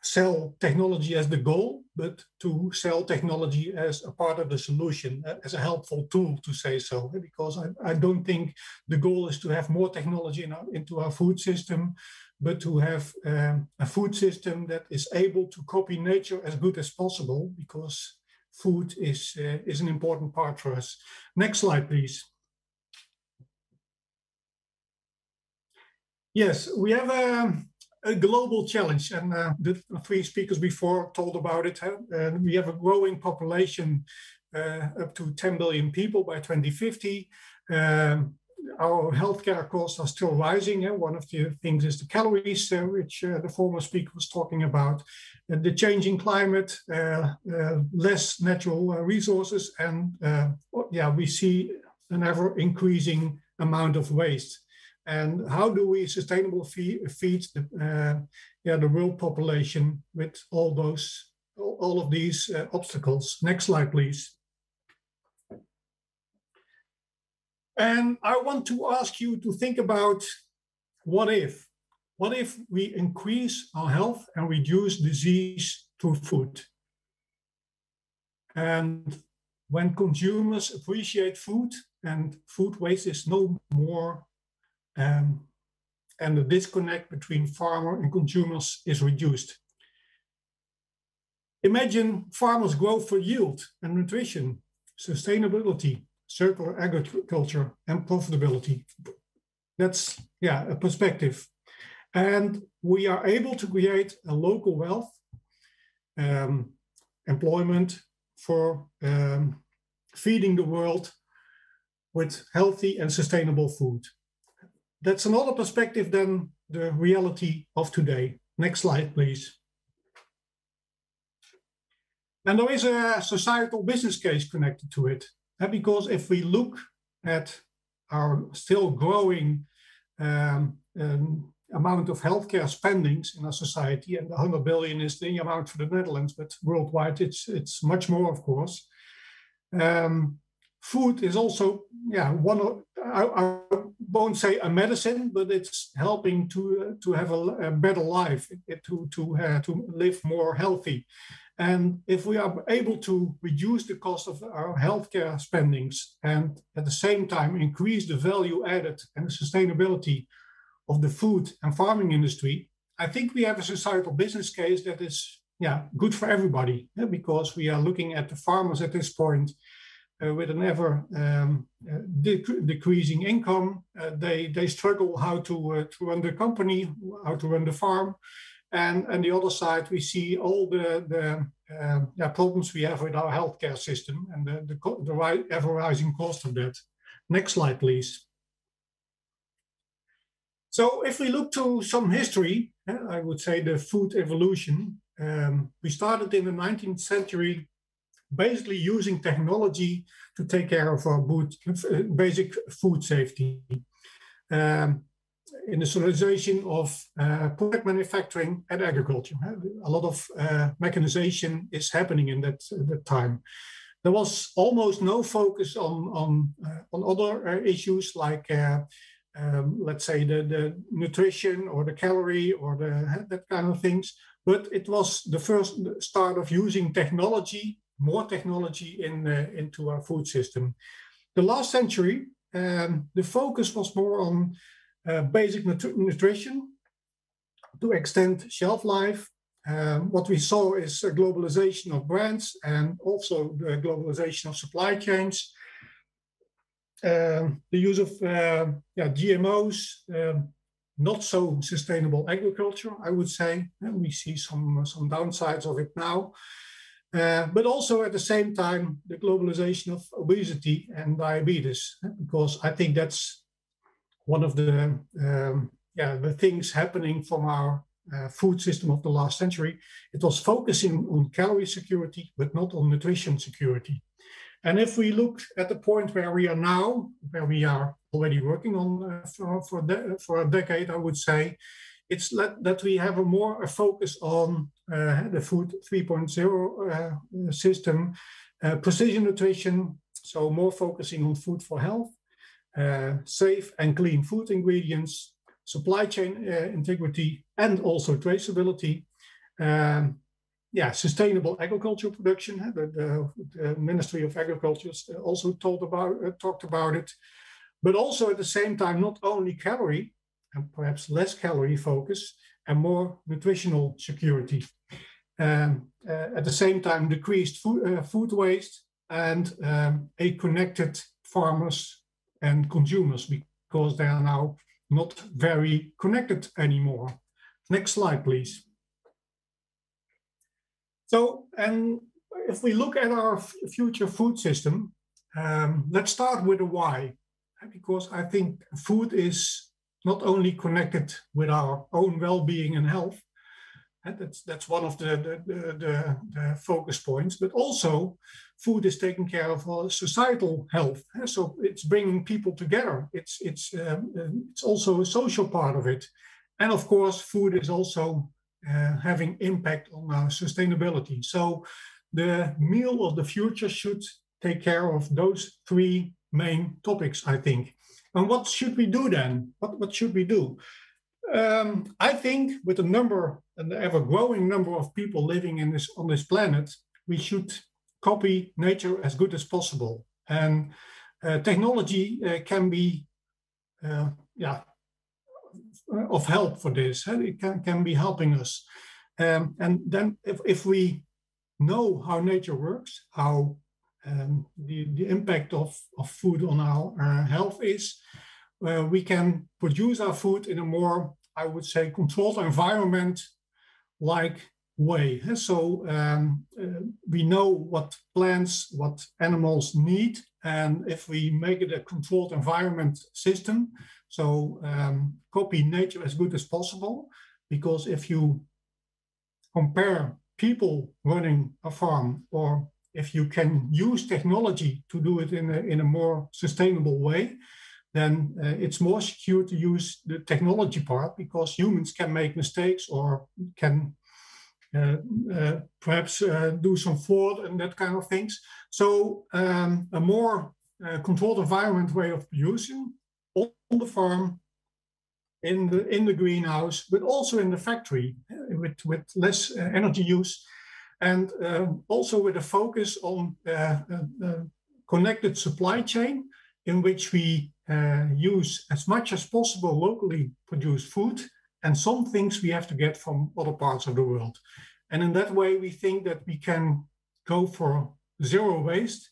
sell technology as the goal, but to sell technology as a part of the solution, as a helpful tool, to say so. Because I don't think the goal is to have more technology into our food system, but to have a food system that is able to copy nature as good as possible, because food is an important part for us. Next slide, please. Yes, we have a global challenge, and the three speakers before told about it. We have a growing population, up to 10 billion people by 2050. Our healthcare costs are still rising. One of the things is the calories, which the former speaker was talking about. The changing climate, less natural resources, and we see an ever increasing amount of waste. And how do we sustainably feed the world population with all of these obstacles? Next slide, please. And I want to ask you to think about what if we increase our health and reduce disease through food? And when consumers appreciate food and food waste is no more, and the disconnect between farmer and consumers is reduced. Imagine farmers grow for yield and nutrition, sustainability, circular agriculture, and profitability. That's a perspective. And we are able to create a local wealth, employment for feeding the world with healthy and sustainable food. That's another perspective than the reality of today. Next slide, please. And there is a societal business case connected to it. Because if we look at our still growing amount of healthcare spendings in our society, and 100 billion is the amount for the Netherlands, but worldwide it's much more, of course. Food is also, one of, I won't say a medicine, but it's helping to have a better life, to live more healthy. And if we are able to reduce the cost of our healthcare spendings and at the same time increase the value added and the sustainability of the food and farming industry, I think we have a societal business case that is good for everybody, because we are looking at the farmers at this point with an ever decreasing income. They struggle how to run the company, how to run the farm. And on the other side, we see all the problems we have with our healthcare system and the ever-rising cost of that. Next slide, please. So if we look to some history, I would say the food evolution, we started in the 19th century basically using technology to take care of our basic food safety. Industrialization of product manufacturing and agriculture. A lot of mechanization is happening in that time. There was almost no focus on other issues like, let's say, the nutrition or the calorie or that kind of things. But it was the first start of using technology, more technology into our food system. The last century, the focus was more on basic nutrition to extend shelf life. What we saw is a globalization of brands and also the globalization of supply chains. The use of GMOs, not so sustainable agriculture, I would say. And we see some downsides of it now. But also at the same time, the globalization of obesity and diabetes, because I think that's one of the things happening from our food system of the last century. It was focusing on calorie security, but not on nutrition security. And if we look at the point where we are now, where we are already working on for a decade, I would say, it's that we have a focus on the food 3.0 system, precision nutrition, so more focusing on food for health, safe and clean food ingredients, supply chain integrity, and also traceability. Sustainable agricultural production. The Ministry of Agriculture also talked about it, but also at the same time, not only calorie and perhaps less calorie focus and more nutritional security. At the same time, decreased food waste and a connected farmers and consumers, because they are now not very connected anymore. Next slide, please. So, and if we look at our future food system, let's start with the why, because I think food is not only connected with our own well-being and health, and that's one of the focus points, but also food is taking care of our societal health. So it's bringing people together. It's also a social part of it. And of course, food is also having impact on our sustainability. So the meal of the future should take care of those three main topics, I think. And what should we do then? What should we do? I think with the ever-growing number of people living on this planet, we should copy nature as good as possible. And technology can be of help for this. It can be helping us. And then if we know how nature works, how the impact of food on our health is, we can produce our food in a more, I would say, controlled environment-like way. So we know what plants, what animals need, and if we make it a controlled environment system, so copy nature as good as possible, because if you compare people running a farm, or if you can use technology to do it in a more sustainable way, then it's more secure to use the technology part, because humans can make mistakes or can perhaps do some fraud and that kind of things. So a more controlled environment way of producing on the farm, in the greenhouse, but also in the factory with less energy use, and also with a focus on connected supply chain, in which we use as much as possible locally produced food, and some things we have to get from other parts of the world. And in that way, we think that we can go for zero waste,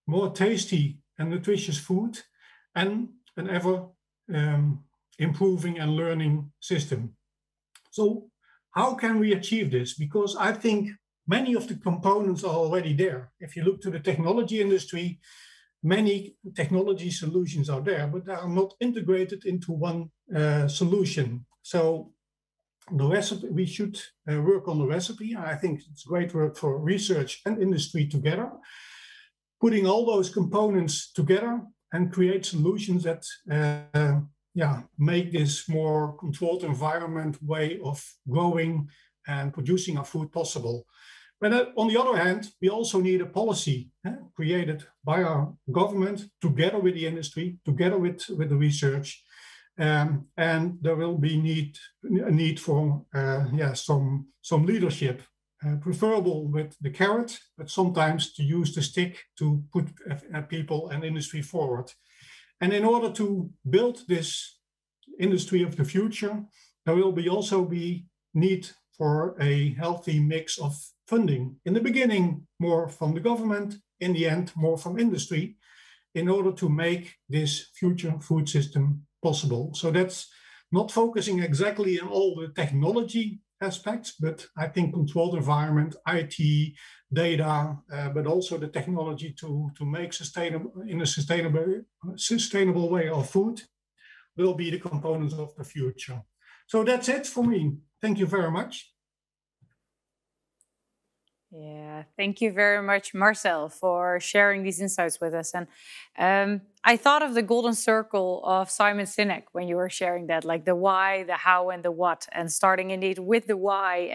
more tasty and nutritious food, and an ever improving and learning system. So how can we achieve this? Because I think many of the components are already there. If you look to the technology industry, many technology solutions are there, but they are not integrated into one solution. So the recipe, we should work on the recipe. I think it's great work for research and industry together, putting all those components together and create solutions that make this more controlled environment way of growing and producing our food possible. But on the other hand, we also need a policy created by our government together with the industry, together with the research. And there will be a need for some leadership, preferable with the carrot, but sometimes to use the stick to put people and industry forward. And in order to build this industry of the future, there will also be need for a healthy mix of funding. In the beginning, more from the government, in the end, more from industry, in order to make this future food system possible. So that's not focusing exactly on all the technology aspects, but I think controlled environment, IT, data, but also the technology to make sustainable way of food will be the components of the future. So that's it for me. Thank you very much. Yeah, thank you very much, Marcel, for sharing these insights with us. And I thought of the golden circle of Simon Sinek when you were sharing that, like the why, the how, and the what, and starting indeed with the why,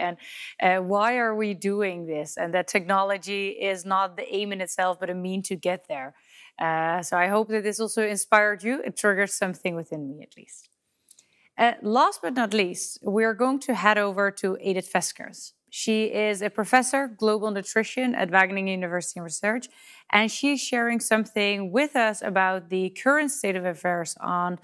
and why are we doing this? And that technology is not the aim in itself, but a mean to get there. So I hope that this also inspired you. It triggered something within me, at least. Last but not least, we're going to head over to Edith Veskers. She is a professor, global nutrition at Wageningen University Research, and she's sharing something with us about the current state of affairs on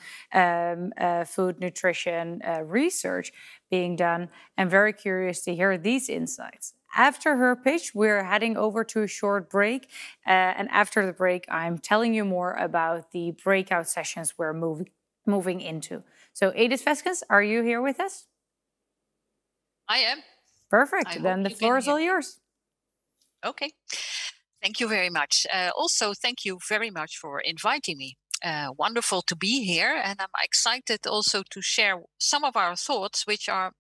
food nutrition research being done. I'm very curious to hear these insights. After her pitch, we're heading over to a short break, and after the break, I'm telling you more about the breakout sessions we're moving into. So Edith Veskers, are you here with us? I am. Perfect. Then the floor is all yours. Okay. Thank you very much. Also, thank you very much for inviting me. Wonderful to be here. And I'm excited also to share some of our thoughts, which are,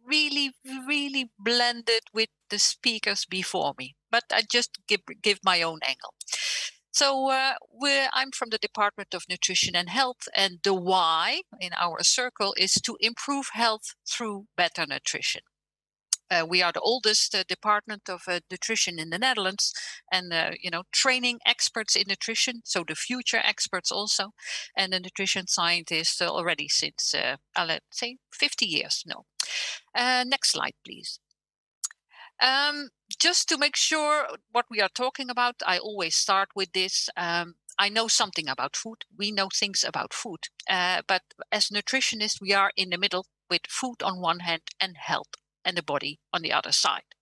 really, really blended with the speakers before me. But I just give my own angle. So I'm from the Department of Nutrition and Health, and the why in our circle is to improve health through better nutrition. We are the oldest department of nutrition in the Netherlands, and training experts in nutrition, so the future experts also, and the nutrition scientists already since let's say 50 years. No. Next slide, please. Just to make sure what we are talking about, I always start with this. I know something about food. We know things about food. But as nutritionists, we are in the middle with food on one hand and health and the body on the other side.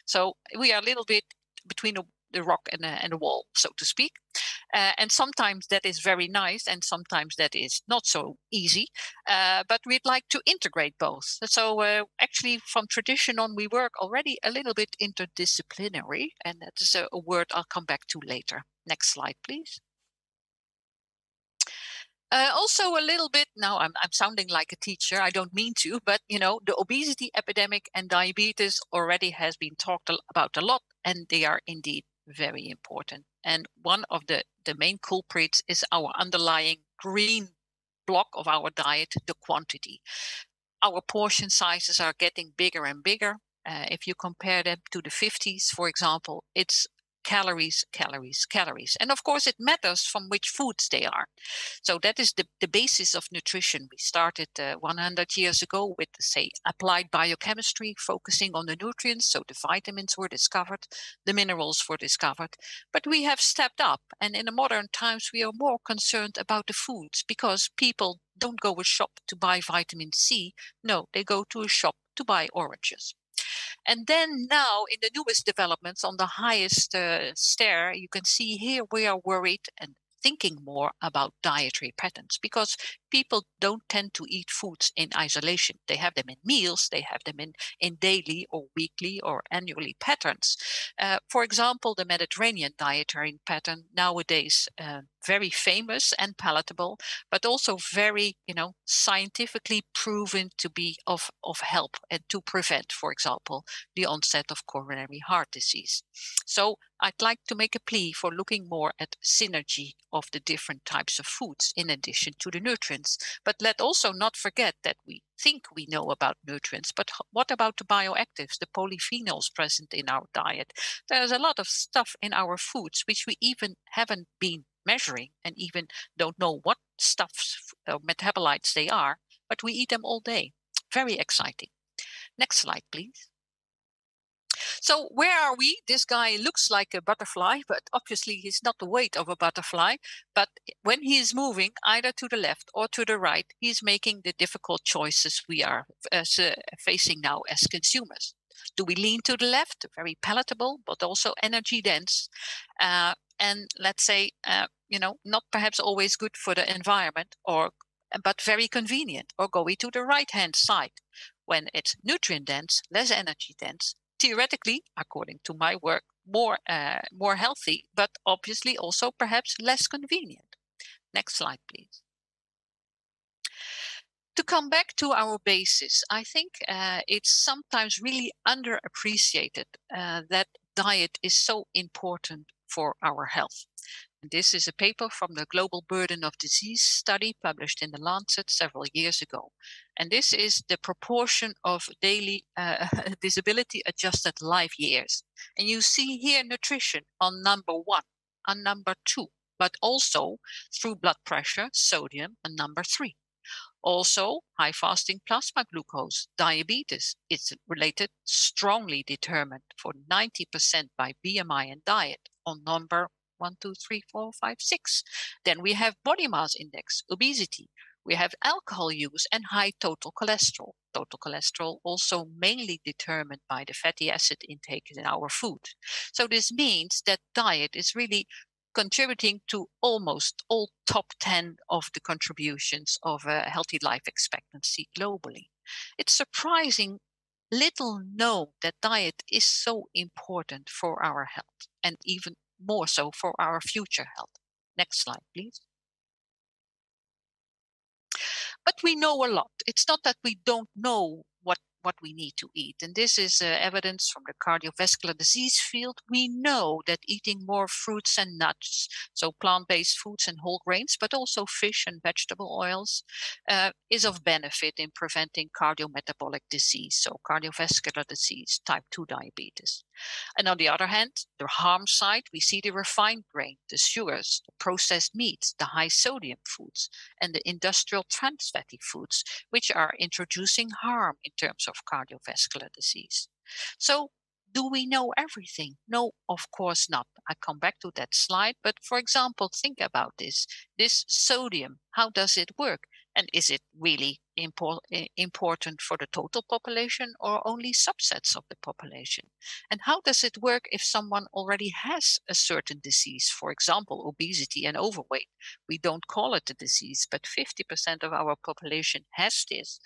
So we are a little bit between the rock and the wall, so to speak. And sometimes that is very nice, and sometimes that is not so easy. But we'd like to integrate both. So actually, from tradition on, we work already a little bit interdisciplinary, and that is a word I'll come back to later. Next slide, please. Also a little bit, now I'm sounding like a teacher, I don't mean to, but the obesity epidemic and diabetes already has been talked about a lot, and they are indeed very important. And one of the main culprits is our underlying green block of our diet, the quantity. Our portion sizes are getting bigger and bigger. If you compare them to the 50s, for example, it's calories, calories, calories. And of course, it matters from which foods they are. So that is the basis of nutrition. We started 100 years ago with, say, applied biochemistry, focusing on the nutrients. So the vitamins were discovered, the minerals were discovered. But we have stepped up. And in the modern times, we are more concerned about the foods, because people don't go to a shop to buy vitamin C. No, they go to a shop to buy oranges. And then now in the newest developments on the highest stair, you can see here we are worried and thinking more about dietary patterns, because people don't tend to eat foods in isolation. They have them in meals, they have them in daily or weekly or annually patterns. For example, the Mediterranean dietary pattern nowadays, very famous and palatable, but also very, scientifically proven to be of help and to prevent, for example, the onset of coronary heart disease. So I'd like to make a plea for looking more at synergy of the different types of foods in addition to the nutrients. But let also not forget that we think we know about nutrients, but what about the bioactives, the polyphenols present in our diet? There's a lot of stuff in our foods which we even haven't been measuring and even don't know what stuffs or metabolites they are, but we eat them all day. Very exciting. Next slide, please. So where are we? This guy looks like a butterfly, but obviously he's not the weight of a butterfly. But when he is moving either to the left or to the right, he's making the difficult choices we are facing now as consumers. Do we lean to the left? Very palatable, but also energy dense. And let's say, not perhaps always good for the environment, but very convenient. Or go we to the right-hand side when it's nutrient dense, less energy dense, theoretically, according to my work, more healthy, but obviously also perhaps less convenient. Next slide, please. To come back to our basis, I think it's sometimes really underappreciated that diet is so important for our health. This is a paper from the Global Burden of Disease study published in The Lancet several years ago. And this is the proportion of daily disability adjusted life years. And you see here nutrition on number 1, on number 2, but also through blood pressure, sodium, on number 3. Also, high fasting plasma glucose, diabetes, is related, strongly determined for 90% by BMI and diet on number 1, 2, 3, 4, 5, 6. Then we have body mass index, obesity. We have alcohol use and high total cholesterol. Total cholesterol also mainly determined by the fatty acid intake in our food. So this means that diet is really contributing to almost all top 10 of the contributions of a healthy life expectancy globally. It's surprising little known that diet is so important for our health and even more so for our future health. Next slide, please. But we know a lot. It's not that we don't know what we need to eat. And this is evidence from the cardiovascular disease field. We know that eating more fruits and nuts, so plant-based foods and whole grains, but also fish and vegetable oils, is of benefit in preventing cardiometabolic disease, so cardiovascular disease, type 2 diabetes. And on the other hand, the harm side, we see the refined grain, the sugars, the processed meats, the high sodium foods, and the industrial trans fatty foods, which are introducing harm in terms of cardiovascular disease. So, do we know everything? No, of course not. I come back to that slide, but for example, think about this. This sodium, how does it work? And is it really important for the total population or only subsets of the population? And how does it work if someone already has a certain disease, for example, obesity and overweight? We don't call it a disease, but 50% of our population has this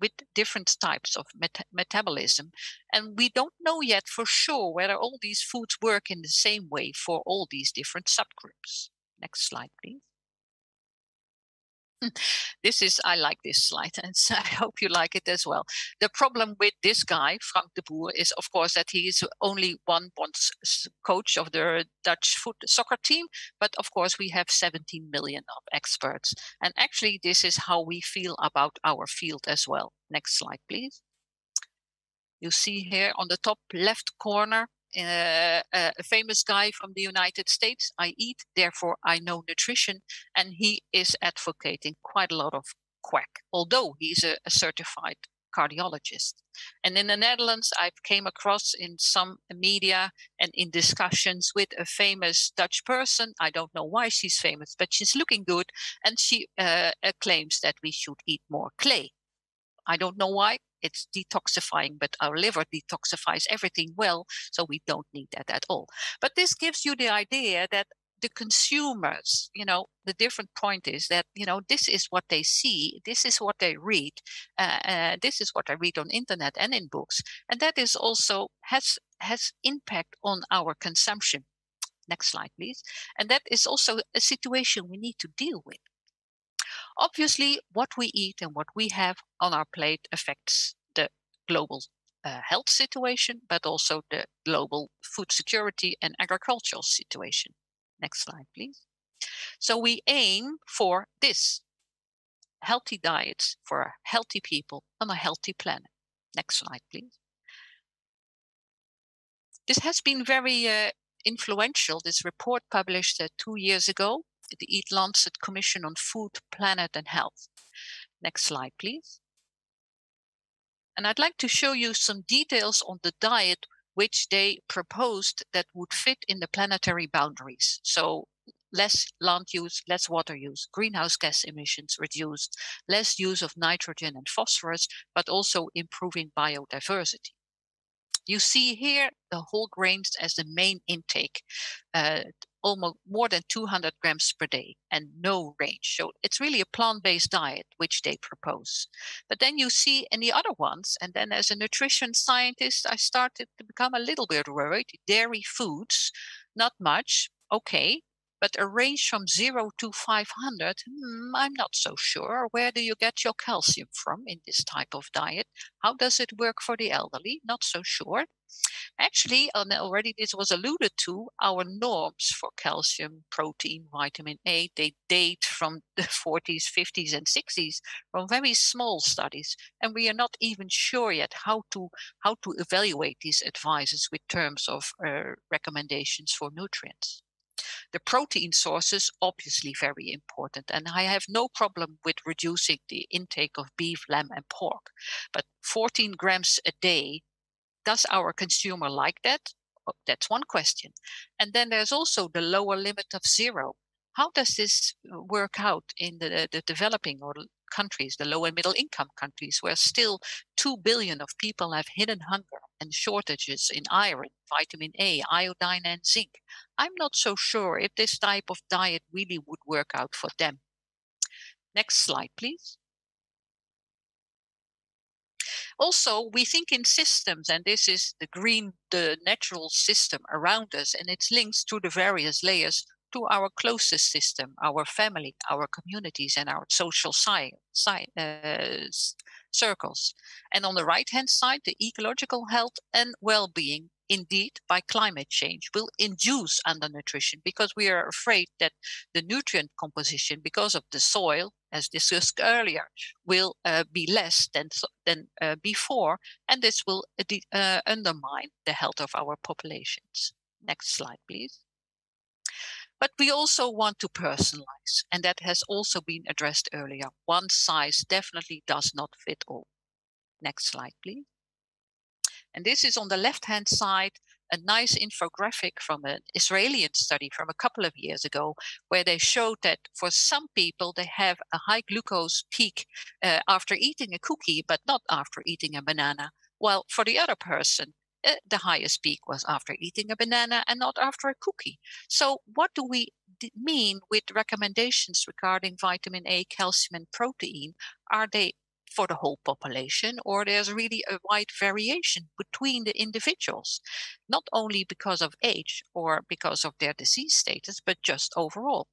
with different types of metabolism. And we don't know yet for sure whether all these foods work in the same way for all these different subgroups. Next slide, please. I like this slide, and so I hope you like it as well. The problem with this guy, Frank de Boer, is of course that he is only one coach of the Dutch soccer team, but of course we have 17 million of experts. And actually this is how we feel about our field as well. Next slide, please. You see here on the top left corner, a famous guy from the United States. I eat, therefore I know nutrition, and he is advocating quite a lot of quack, although he's a certified cardiologist. And in the Netherlands, I came across in some media and in discussions with a famous Dutch person. I don't know why she's famous, but she's looking good, and she claims that we should eat more clay. I don't know why. It's detoxifying, but our liver detoxifies everything well, so we don't need that at all. But this gives you the idea that the consumers, the different point is that, this is what they see, this is what they read, this is what I read on internet and in books. And that is also has impact on our consumption. Next slide, please. And that is also a situation we need to deal with. Obviously, what we eat and what we have on our plate affects the global health situation, but also the global food security and agricultural situation. Next slide, please. So we aim for this: healthy diets for healthy people on a healthy planet. Next slide, please. This has been very influential, this report published 2 years ago, the Eat Lancet Commission on Food, Planet and Health. Next slide, please. And I'd like to show you some details on the diet which they proposed that would fit in the planetary boundaries. So less land use, less water use, greenhouse gas emissions reduced, less use of nitrogen and phosphorus, but also improving biodiversity. You see here the whole grains as the main intake, almost more than 200 grams per day and no range. So it's really a plant-based diet which they propose. But then you see in the other ones, and then as a nutrition scientist, I started to become a little bit worried. Dairy foods, not much, okay. But a range from 0 to 500, I'm not so sure. Where do you get your calcium from in this type of diet? How does it work for the elderly? Not so sure. Actually, already this was alluded to, our norms for calcium, protein, vitamin A, they date from the 40s, 50s, and 60s from very small studies. And we are not even sure yet how to evaluate these advices with terms of recommendations for nutrients. The protein sources, obviously very important, and I have no problem with reducing the intake of beef, lamb, and pork. But 14 grams a day, does our consumer like that? Oh, that's one question. And then there's also the lower limit of 0. How does this work out in the developing or countries, the low and middle income countries, where still 2 billion of people have hidden hunger and shortages in iron, vitamin A, iodine, and zinc? I'm not so sure if this type of diet really would work out for them. Next slide, please. Also, we think in systems, and this is the natural system around us, and its links to the various layers to our closest system, our family, our communities, and our social circles. And on the right-hand side, the ecological health and well-being, indeed, by climate change, will induce undernutrition, because we are afraid that the nutrient composition, because of the soil, as discussed earlier, will be less than before, and this will undermine the health of our populations. Next slide, please. But we also want to personalize, and that has also been addressed earlier. One size definitely does not fit all. Next slide, please. And this is on the left-hand side, a nice infographic from an Israeli study from a couple of years ago, where they showed that for some people, they have a high glucose peak after eating a cookie, but not after eating a banana. While for the other person, the highest peak was after eating a banana and not after a cookie. So what do we mean with recommendations regarding vitamin A, calcium, and protein? Are they for the whole population, or there's really a wide variation between the individuals, not only because of age or because of their disease status, but just overall?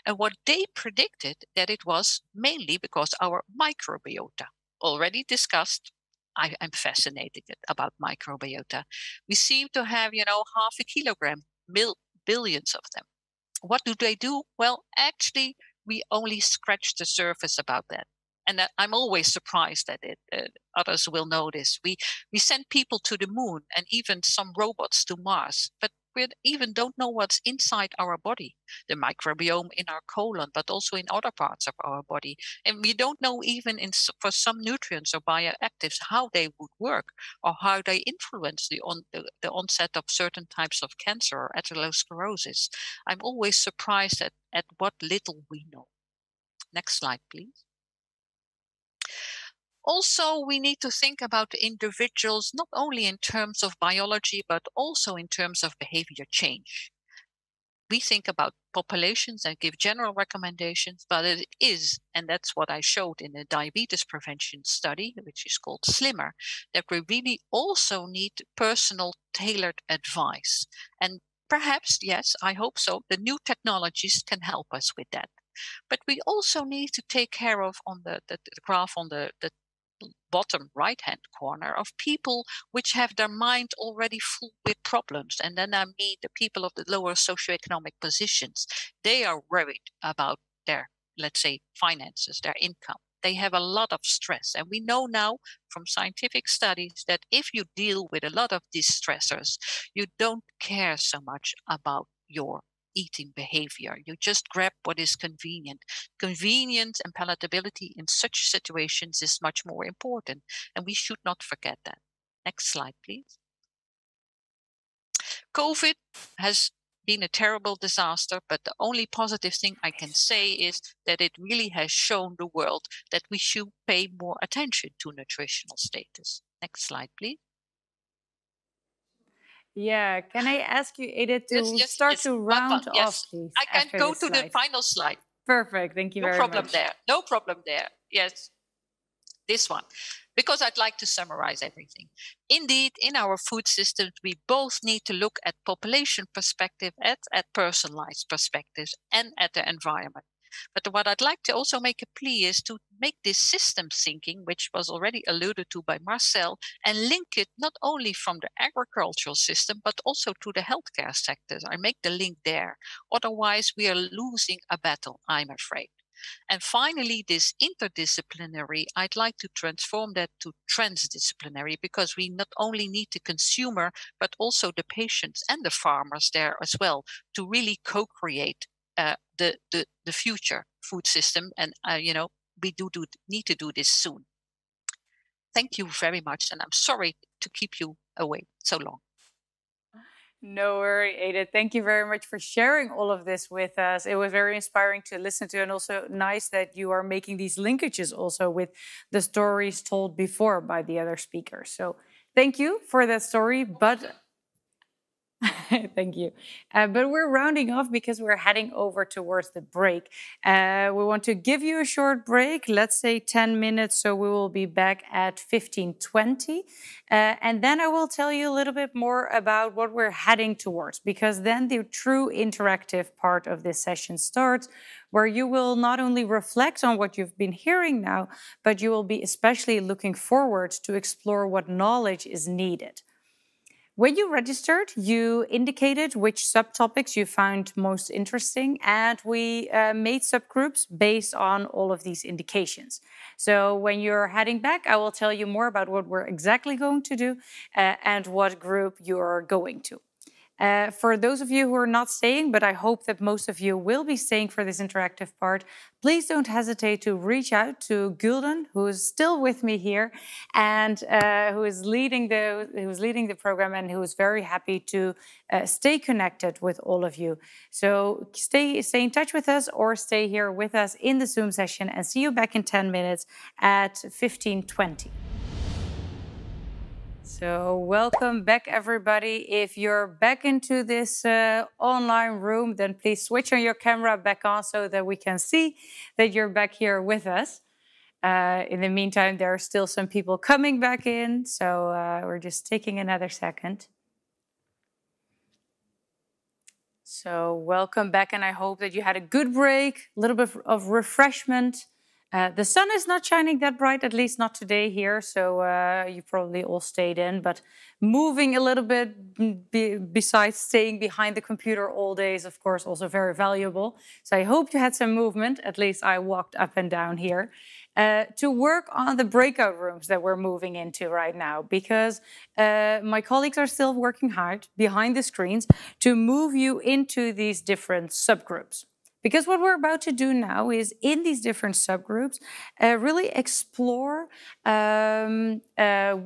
And what they predicted, that it was mainly because our microbiota, already discussed. I'm fascinated about microbiota. We seem to have, half a kilogram, billions of them. What do they do? Well, actually, we only scratch the surface about that. And I'm always surprised at it. Others will know this. We send people to the moon and even some robots to Mars, but we even don't know what's inside our body, the microbiome in our colon, but also in other parts of our body. And we don't know even for some nutrients or bioactives how they would work or how they influence the onset of certain types of cancer or atherosclerosis. I'm always surprised at what little we know. Next slide, please. Also, we need to think about the individuals, not only in terms of biology, but also in terms of behavior change. we think about populations and give general recommendations, but it is, and that's what I showed in the diabetes prevention study, which is called SLIMMER, that we really also need personal tailored advice. And perhaps, yes, I hope so, the new technologies can help us with that. But we also need to take care of, on the graph on the bottom right-hand corner, of people which have their mind already full with problems. And then I mean the people of the lower socioeconomic positions. They are worried about their, let's say, finances, their income. They have a lot of stress. And we know now from scientific studies that if you deal with a lot of these stressors, you don't care so much about your eating behavior. You just grab what is convenient. Convenience and palatability in such situations is much more important, and we should not forget that. Next slide, please. COVID has been a terrible disaster, but the only positive thing I can say is that it really has shown the world that we should pay more attention to nutritional status. Next slide, please. Yeah, can I ask you, Edith, to start to round off, please? I can go to the final slide. Perfect, thank you very much. No problem there, no problem there. Yes, this one, because I'd like to summarize everything. Indeed, in our food systems, we both need to look at population perspective, at personalized perspectives, and at the environment. But what I'd like to also make a plea is to make this system thinking, which was already alluded to by Marcel, and link it not only from the agricultural system, but also to the healthcare sectors. I make the link there. Otherwise, we are losing a battle, I'm afraid. And finally, this interdisciplinary, I'd like to transform that to transdisciplinary, because we not only need the consumer, but also the patients and the farmers there as well, to really co-create the future food system. And, we need to do this soon. Thank you very much. And I'm sorry to keep you away so long. No worry, Edith. Thank you very much for sharing all of this with us. It was very inspiring to listen to, and also nice that you are making these linkages also with the stories told before by the other speakers. So thank you for that story. But thank you. But we're rounding off because we're heading over towards the break. We want to give you a short break, let's say 10 minutes, so we will be back at 15:20. And then I will tell you a little bit more about what we're heading towards, because then the true interactive part of this session starts, where you will not only reflect on what you've been hearing now, but you will be especially looking forward to explore what knowledge is needed. When you registered, you indicated which subtopics you found most interesting, and we made subgroups based on all of these indications. So when you're heading back, I will tell you more about what we're exactly going to do and what group you're going to. For those of you who are not staying, but I hope that most of you will be staying for this interactive part, please don't hesitate to reach out to Gulden, who is still with me here, and who is leading the program, and who is very happy to stay connected with all of you. So stay in touch with us, or stay here with us in the Zoom session, and see you back in 10 minutes at 15:20. So welcome back, everybody. If you're back into this online room, then please switch on your camera back on so that we can see that you're back here with us. In the meantime, there are still some people coming back in, so we're just taking another second. So welcome back, and I hope that you had a good break, a little bit of refreshment. The sun is not shining that bright, at least not today here, so you probably all stayed in, but moving a little bit besides staying behind the computer all day is, of course, also very valuable. So I hope you had some movement. At least I walked up and down here to work on the breakout rooms that we're moving into right now, because my colleagues are still working hard behind the screens to move you into these different subgroups. Because what we're about to do now is, in these different subgroups, really explore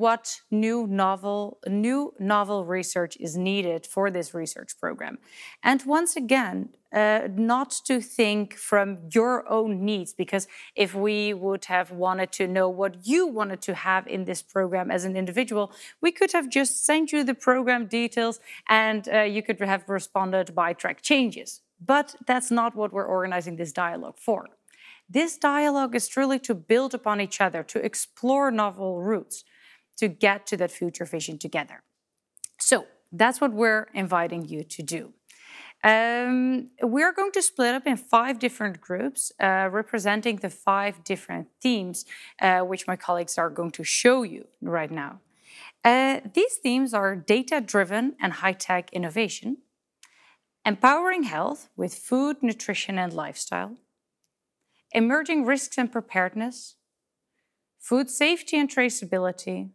what new novel research is needed for this research program. And once again, not to think from your own needs, because if we would have wanted to know what you wanted to have in this program as an individual, we could have just sent you the program details and you could have responded by track changes. But that's not what we're organizing this dialogue for. This dialogue is truly to build upon each other, to explore novel routes, to get to that future vision together. So that's what we're inviting you to do. We're going to split up in 5 different groups representing the 5 different themes which my colleagues are going to show you right now. These themes are data-driven and high-tech innovation, empowering health with food, nutrition and lifestyle, emerging risks and preparedness, food safety and traceability,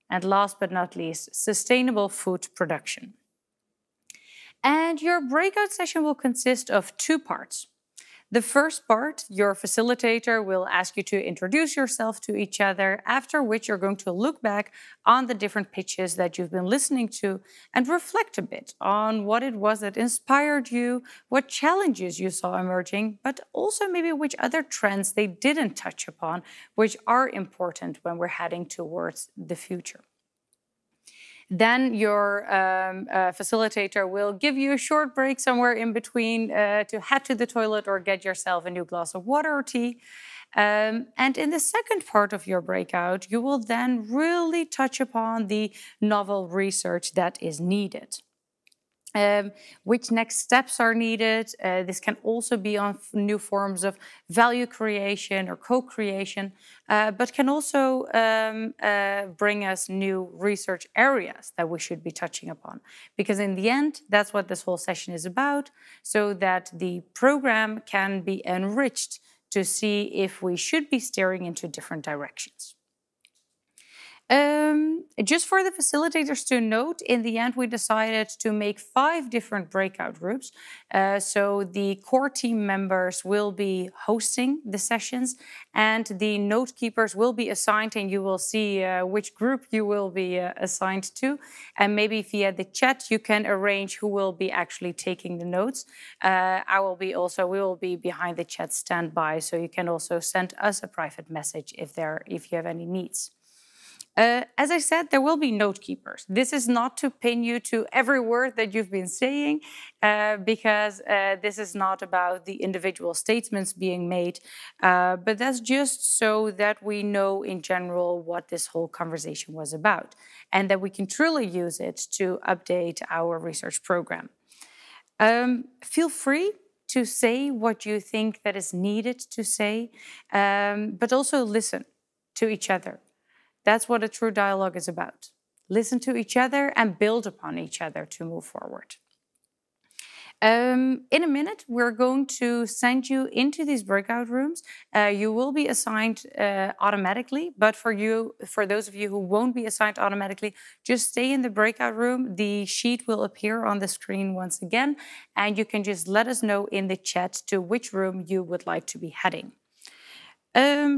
and last but not least, sustainable food production. And your breakout session will consist of 2 parts. The first part, your facilitator will ask you to introduce yourself to each other, after which you're going to look back on the different pitches that you've been listening to and reflect a bit on what it was that inspired you, what challenges you saw emerging, but also maybe which other trends they didn't touch upon, which are important when we're heading towards the future. Then your facilitator will give you a short break somewhere in between to head to the toilet or get yourself a new glass of water or tea. And in the second part of your breakout, you will then really touch upon the novel research that is needed. Which next steps are needed. This can also be on new forms of value creation or co-creation, but can also bring us new research areas that we should be touching upon. Because in the end, that's what this whole session is about, so that the program can be enriched to see if we should be steering into different directions. Just for the facilitators to note, in the end we decided to make 5 different breakout groups. So the core team members will be hosting the sessions and the note keepers will be assigned, and you will see which group you will be assigned to. And maybe via the chat you can arrange who will be actually taking the notes. We will be behind the chat standby, so you can also send us a private message if you have any needs. As I said, there will be note keepers. This is not to pin you to every word that you've been saying, because this is not about the individual statements being made, but that's just so that we know in general what this whole conversation was about, and that we can truly use it to update our research program. Feel free to say what you think that is needed to say, but also listen to each other. That's what a true dialogue is about. Listen to each other and build upon each other to move forward. In a minute, we're going to send you into these breakout rooms. You will be assigned automatically, but for those of you who won't be assigned automatically, just stay in the breakout room. The sheet will appear on the screen once again, and you can just let us know in the chat to which room you would like to be heading.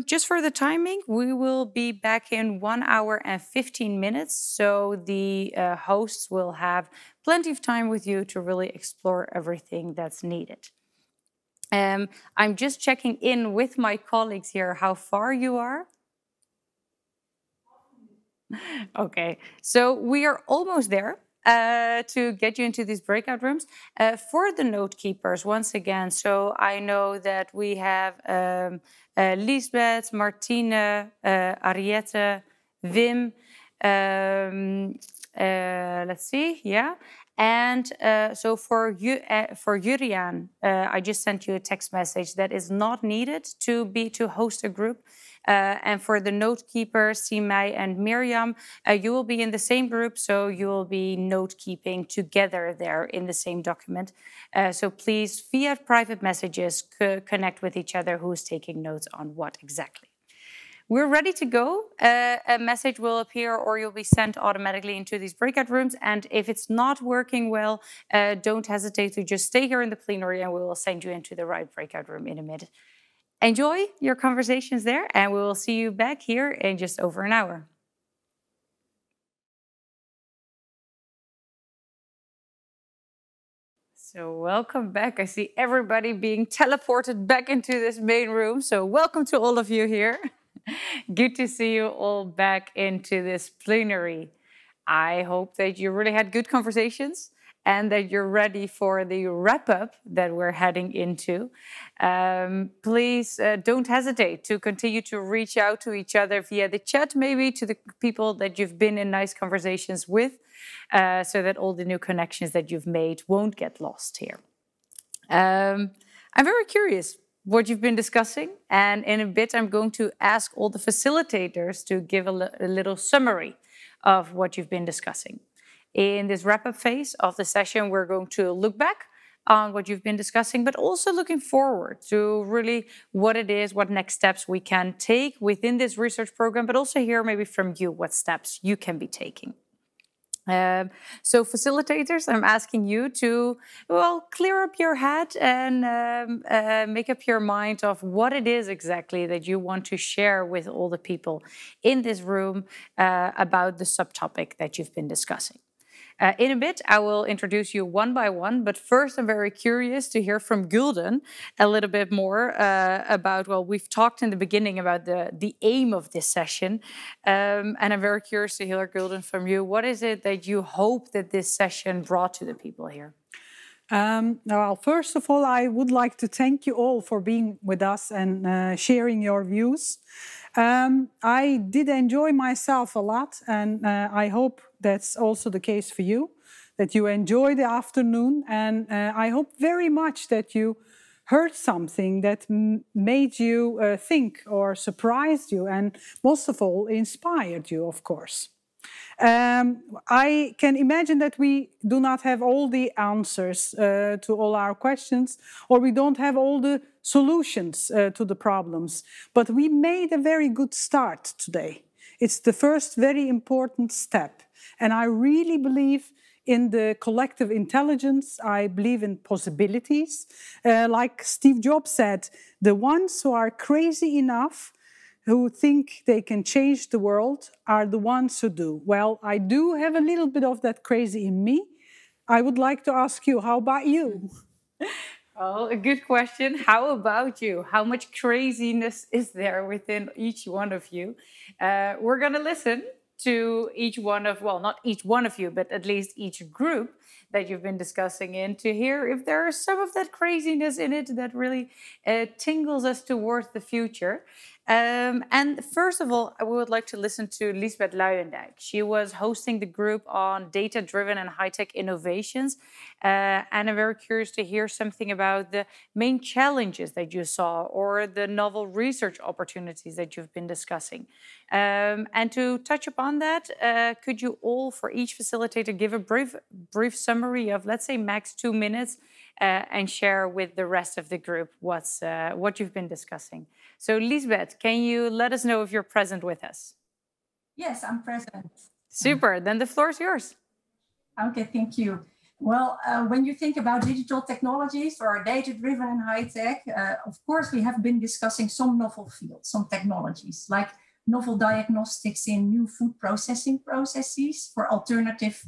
Just for the timing, we will be back in 1 hour and 15 minutes, so the hosts will have plenty of time with you to really explore everything that's needed. I'm just checking in with my colleagues here how far you are. Okay, so we are almost there. To get you into these breakout rooms. For the note keepers, once again, so I know that we have Lisbeth, Martine, Ariette, Wim, let's see, yeah. And so for Juriaan, I just sent you a text message that is not needed to host a group. And for the note keepers, Simei and Miriam, you will be in the same group, so you will be note keeping together there in the same document. So please, via private messages, connect with each other who's taking notes on what exactly. We're ready to go. A message will appear or you'll be sent automatically into these breakout rooms. And if it's not working well, don't hesitate to just stay here in the plenary and we will send you into the right breakout room in a minute. Enjoy your conversations there, and we will see you back here in just over an hour. So welcome back. I see everybody being teleported back into this main room. So welcome to all of you here. Good to see you all back into this plenary. I hope that you really had good conversations and that you're ready for the wrap-up that we're heading into. Please don't hesitate to continue to reach out to each other via the chat, maybe to the people that you've been in nice conversations with, so that all the new connections that you've made won't get lost here. I'm very curious what you've been discussing, and in a bit I'm going to ask all the facilitators to give a little summary of what you've been discussing. In this wrap-up phase of the session, we're going to look back on what you've been discussing, but also looking forward to really what it is, what next steps we can take within this research program, but also hear maybe from you what steps you can be taking. So facilitators, I'm asking you to, well, clear up your head and make up your mind of what it is exactly that you want to share with all the people in this room about the subtopic that you've been discussing. In a bit, I will introduce you one by one, but first I'm very curious to hear from Gulden a little bit more about, well, we've talked in the beginning about the aim of this session, and I'm very curious to hear, Gulden, from you. What is it that you hope that this session brought to the people here? Well, first of all, I would like to thank you all for being with us and sharing your views. I did enjoy myself a lot, and I hope that's also the case for you, that you enjoy the afternoon, and I hope very much that you heard something that made you think or surprised you, and most of all, inspired you, of course. I can imagine that we do not have all the answers to all our questions, or we don't have all the solutions to the problems, but we made a very good start today. It's the first very important step, and I really believe in the collective intelligence. I believe in possibilities. Like Steve Jobs said, the ones who are crazy enough who think they can change the world are the ones who do. Well, I do have a little bit of that crazy in me. I would like to ask you, how about you? Well, a good question. How about you? How much craziness is there within each one of you? We're going to listen to each one of, well, not each one of you, but at least each group that you've been discussing in, to hear if there is some of that craziness in it that really tingles us towards the future. And first of all, I would like to listen to Liesbeth Luijendijk. She was hosting the group on data-driven and high-tech innovations. And I'm very curious to hear something about the main challenges that you saw or the novel research opportunities that you've been discussing. And to touch upon that, could you all, for each facilitator, give a brief summary of, let's say, max 2 minutes, and share with the rest of the group what you've been discussing. So Liesbeth, can you let us know if you're present with us? Yes, I'm present. Super, then the floor is yours. Okay, thank you. Well, when you think about digital technologies or data-driven and high-tech, of course, we have been discussing some novel fields, some technologies, like novel diagnostics in new food processing processes for alternative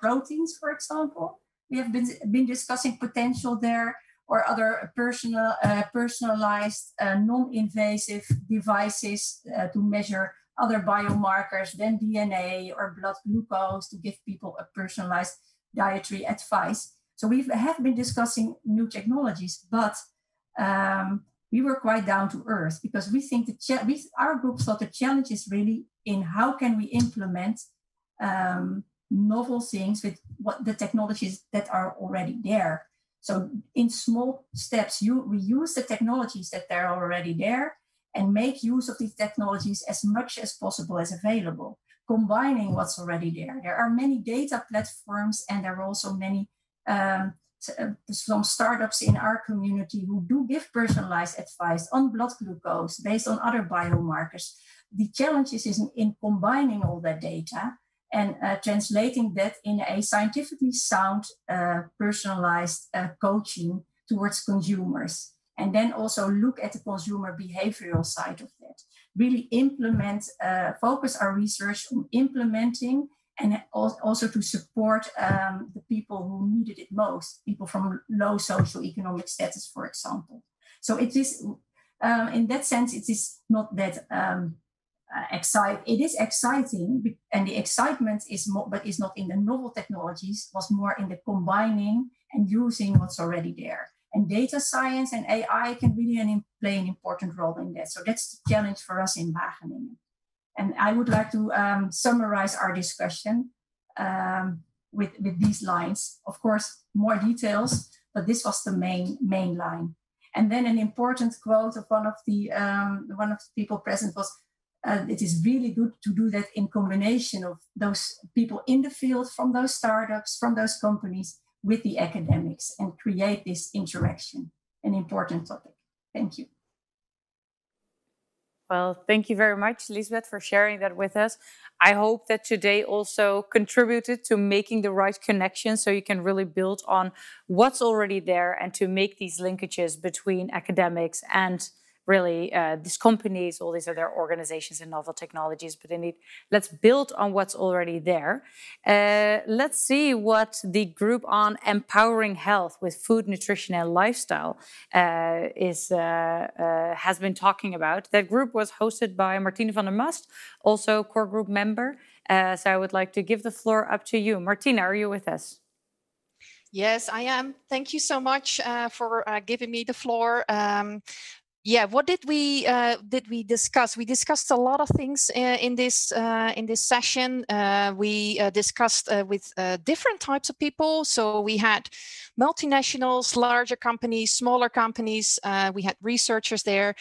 proteins, for example. We have been discussing potential there, or other personalized, non-invasive devices to measure other biomarkers than DNA or blood glucose to give people a personalized dietary advice. So we have been discussing new technologies, but we were quite down to earth because we think our group thought the challenge is really in how can we implement novel things with what the technologies that are already there. So in small steps, we use the technologies that are already there and make use of these technologies as much as possible as available, combining what's already there. There are many data platforms, and there are also many some startups in our community who do give personalized advice on blood glucose based on other biomarkers. The challenge is in combining all that data and translating that in a scientifically sound, personalized coaching towards consumers. And then also look at the consumer behavioral side of that. Really implement, focus our research on implementing and also to support the people who needed it most, people from low socioeconomic status, for example. So it is, in that sense, it is not that exciting. It is exciting, and the excitement is more, but is not in the novel technologies, was more in the combining and using what's already there. And data science and AI can really play an important role in that. So that's the challenge for us in Wageningen. And I would like to summarize our discussion with these lines. Of course, more details, but this was the main line. And then an important quote of one of the people present was, it is really good to do that in combination of those people in the field, from those startups, from those companies, with the academics, and create this interaction. An important topic. Thank you. Well, thank you very much, Lisbeth, for sharing that with us. I hope that today also contributed to making the right connections so you can really build on what's already there and to make these linkages between academics and really these companies, all these other organizations and novel technologies. But indeed, let's build on what's already there. Let's see what the group on empowering health with food, nutrition and lifestyle has been talking about. That group was hosted by Martine van der Mast, also core group member. So I would like to give the floor up to you. Martine, are you with us? Yes, I am. Thank you so much for giving me the floor. Yeah, what did we discuss? We discussed a lot of things in this session. We discussed with different types of people. So we had multinationals, larger companies, smaller companies. We had researchers there.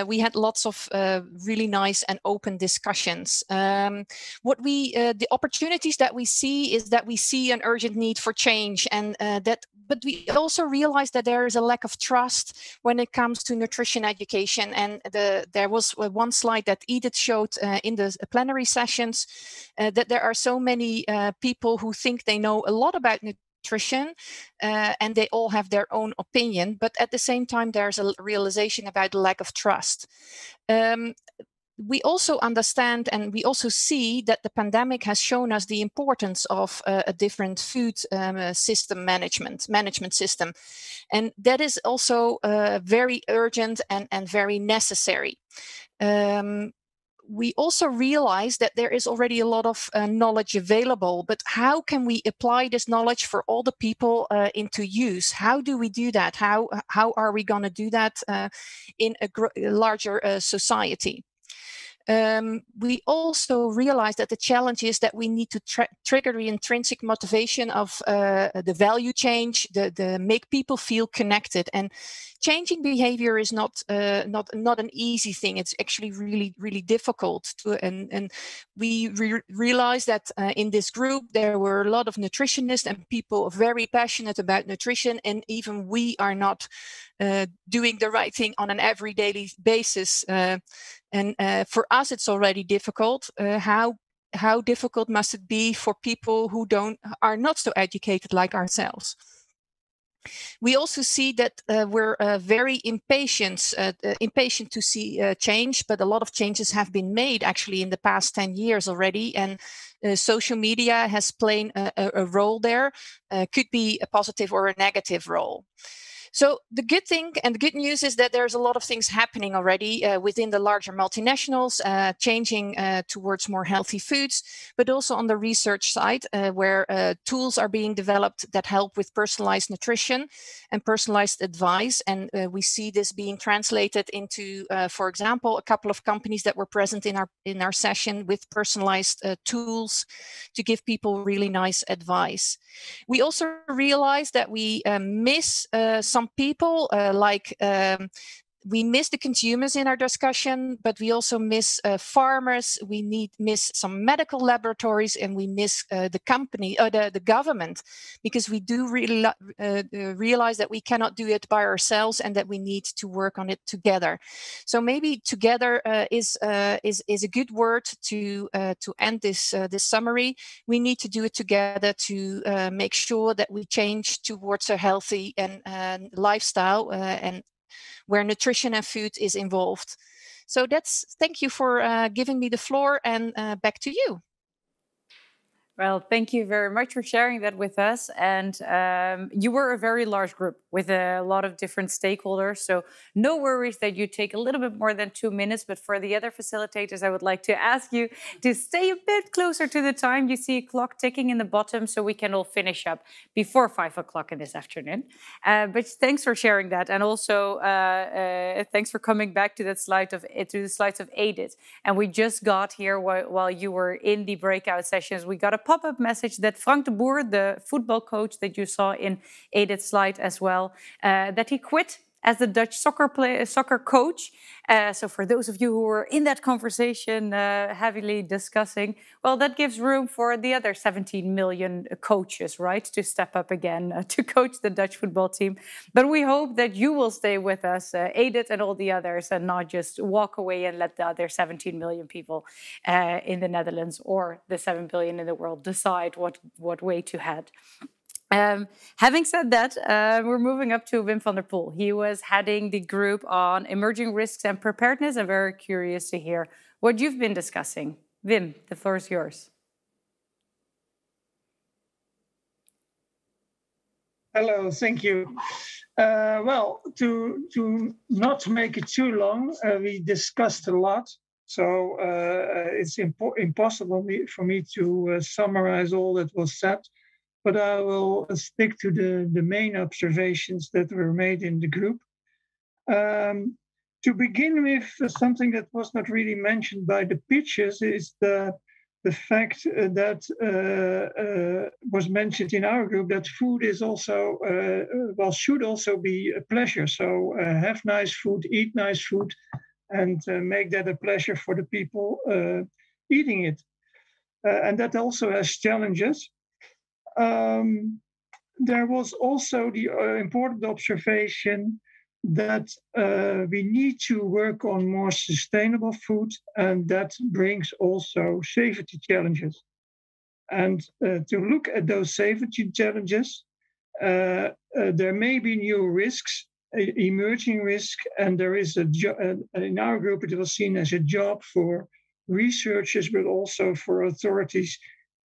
We had lots of really nice and open discussions. The opportunities that we see is that we see an urgent need for change, and but we also realize that there is a lack of trust when it comes to nutrition education. And there was one slide that Edith showed in the plenary sessions that there are so many people who think they know a lot about nutrition, and they all have their own opinion, but at the same time there's a realization about the lack of trust. We also understand and we also see that the pandemic has shown us the importance of a different food system management system, and that is also very urgent and very necessary. We also realize that there is already a lot of knowledge available, but how can we apply this knowledge for all the people into use? How do we do that? How are we going to do that in a larger society? We also realize that the challenge is that we need to trigger the intrinsic motivation of the value change, the make people feel connected. And changing behavior is not an easy thing. It's actually really difficult to. And we realized that in this group there were a lot of nutritionists and people very passionate about nutrition, and even we are not doing the right thing on an everyday basis. And for us, it's already difficult. How difficult must it be for people who are not so educated like ourselves? We also see that we're very impatient to see change, but a lot of changes have been made actually in the past 10 years already, and social media has played a role there. Could be a positive or a negative role. So the good thing and the good news is that there's a lot of things happening already within the larger multinationals, changing towards more healthy foods, but also on the research side where tools are being developed that help with personalized nutrition and personalized advice. And we see this being translated into, for example, a couple of companies that were present in our session with personalized tools to give people really nice advice. We also realize that we miss some people, we miss the consumers in our discussion, but we also miss farmers. We miss some medical laboratories, and we miss the company or the government, because we do really realize that we cannot do it by ourselves and that we need to work on it together. So maybe together is a good word to end this summary. We need to do it together to make sure that we change towards a healthy and lifestyle and where nutrition and food is involved. So thank you for giving me the floor, and back to you. Well, thank you very much for sharing that with us. And you were a very large group with a lot of different stakeholders. So no worries that you take a little bit more than 2 minutes. But for the other facilitators, I would like to ask you to stay a bit closer to the time. You see a clock ticking in the bottom so we can all finish up before 5 o'clock in this afternoon. But thanks for sharing that. And also thanks for coming back to that slide of the slides of AIDIT. And we just got here while you were in the breakout sessions, we got a pop-up message that Frank de Boer, the football coach that you saw in AIDIT's slide as well, that he quit as the Dutch soccer coach. So for those of you who were in that conversation heavily discussing, well, that gives room for the other 17 million coaches, right, to step up again to coach the Dutch football team. But we hope that you will stay with us, AIDIT and all the others, and not just walk away and let the other 17 million people in the Netherlands or the 7 billion in the world decide what way to head. Having said that, we're moving up to Wim van der Poel. He was heading the group on emerging risks and preparedness. I'm very curious to hear what you've been discussing. Wim, the floor is yours. Hello, thank you. Well, to not make it too long, we discussed a lot. So it's impossible for me to summarize all that was said. But I will stick to the main observations that were made in the group. To begin with, something that was not really mentioned by the pitches is the fact that was mentioned in our group, that food is also, should also be a pleasure. So have nice food, eat nice food, and make that a pleasure for the people eating it. And that also has challenges. There was also the important observation that we need to work on more sustainable food, and that brings also safety challenges. And to look at those safety challenges, there may be new risks, emerging risk, and there is in our group it was seen as a job for researchers, but also for authorities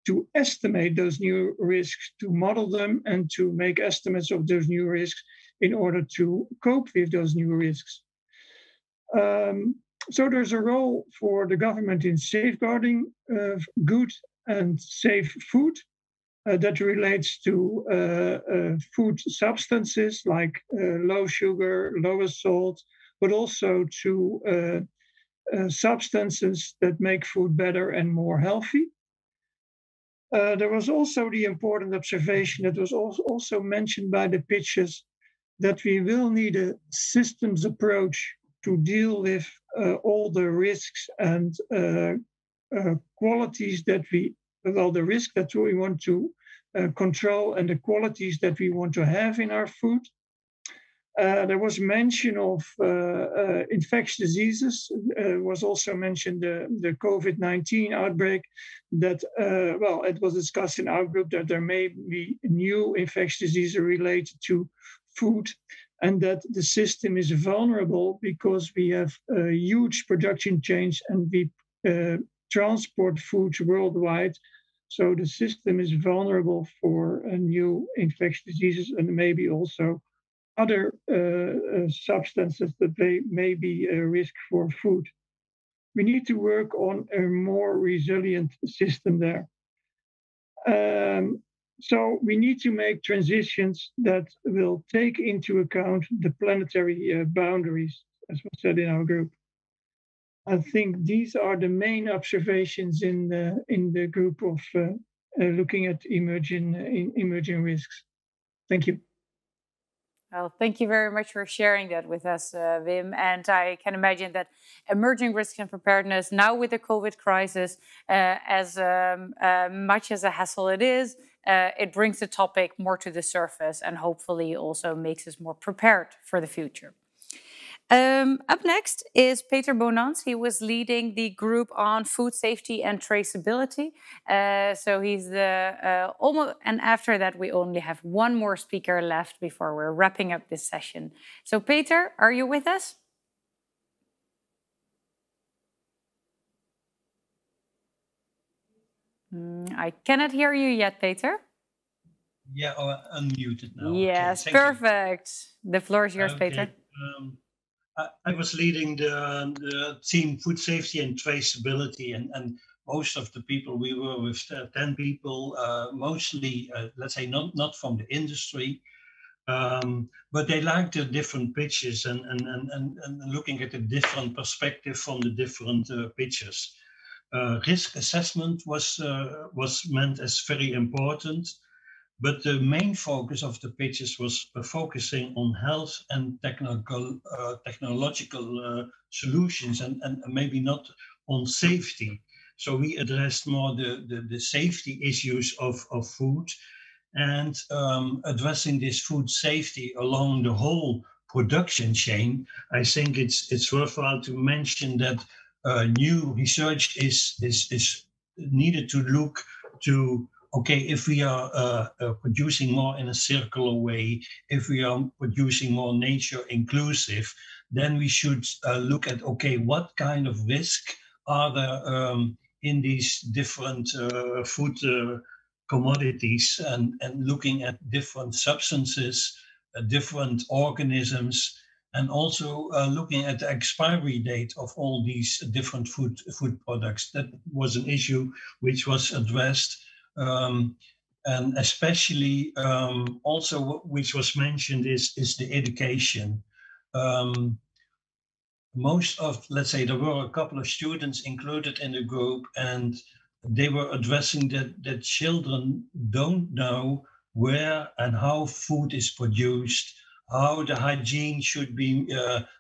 to estimate those new risks, to model them, and to make estimates of those new risks in order to cope with those new risks. So there's a role for the government in safeguarding good and safe food that relates to food substances like low sugar, lower salt, but also to substances that make food better and more healthy. There was also the important observation that was also mentioned by the pitches, that we will need a systems approach to deal with all the risks and qualities that the risk that we want to control and the qualities that we want to have in our food. There was mention of infectious diseases. Was also mentioned the COVID-19 outbreak. That it was discussed in our group that there may be new infectious diseases related to food, and that the system is vulnerable because we have huge production chains and we transport foods worldwide. So the system is vulnerable for new infectious diseases and maybe also other substances that may be a risk for food. We need to work on a more resilient system there. So we need to make transitions that will take into account the planetary boundaries, as was said in our group. I think these are the main observations in the group of looking at emerging risks. Thank you. Well, thank you very much for sharing that with us, Wim. And I can imagine that emerging risk and preparedness, now with the COVID crisis, as much as a hassle it is, it brings the topic more to the surface and hopefully also makes us more prepared for the future. Up next is Peter Bonans. He was leading the group on food safety and traceability. So he's almost, and after that we only have one more speaker left before we're wrapping up this session. So Peter, are you with us? I cannot hear you yet, Peter. Yeah, unmuted now. Yes, okay, perfect. The floor is yours, okay. Peter. I was leading the team food safety and traceability, and most of the people, we were with 10 people, mostly, let's say, not from the industry, but they liked the different pitches and looking at a different perspective from the different pitches. Risk assessment was meant as very important, but the main focus of the pitches was focusing on health and technological solutions and maybe not on safety. So we addressed more the safety issues of food and addressing this food safety along the whole production chain. I think it's worthwhile to mention that new research is needed to look to, okay, if we are producing more in a circular way, if we are producing more nature inclusive, then we should look at, okay, what kind of risk are there in these different food commodities, and looking at different substances, different organisms, and also looking at the expiry date of all these different food products. That was an issue which was addressed, and especially also which was mentioned is the education. Most of, let's say, there were a couple of students included in the group, and they were addressing that children don't know where and how food is produced, how the hygiene should be,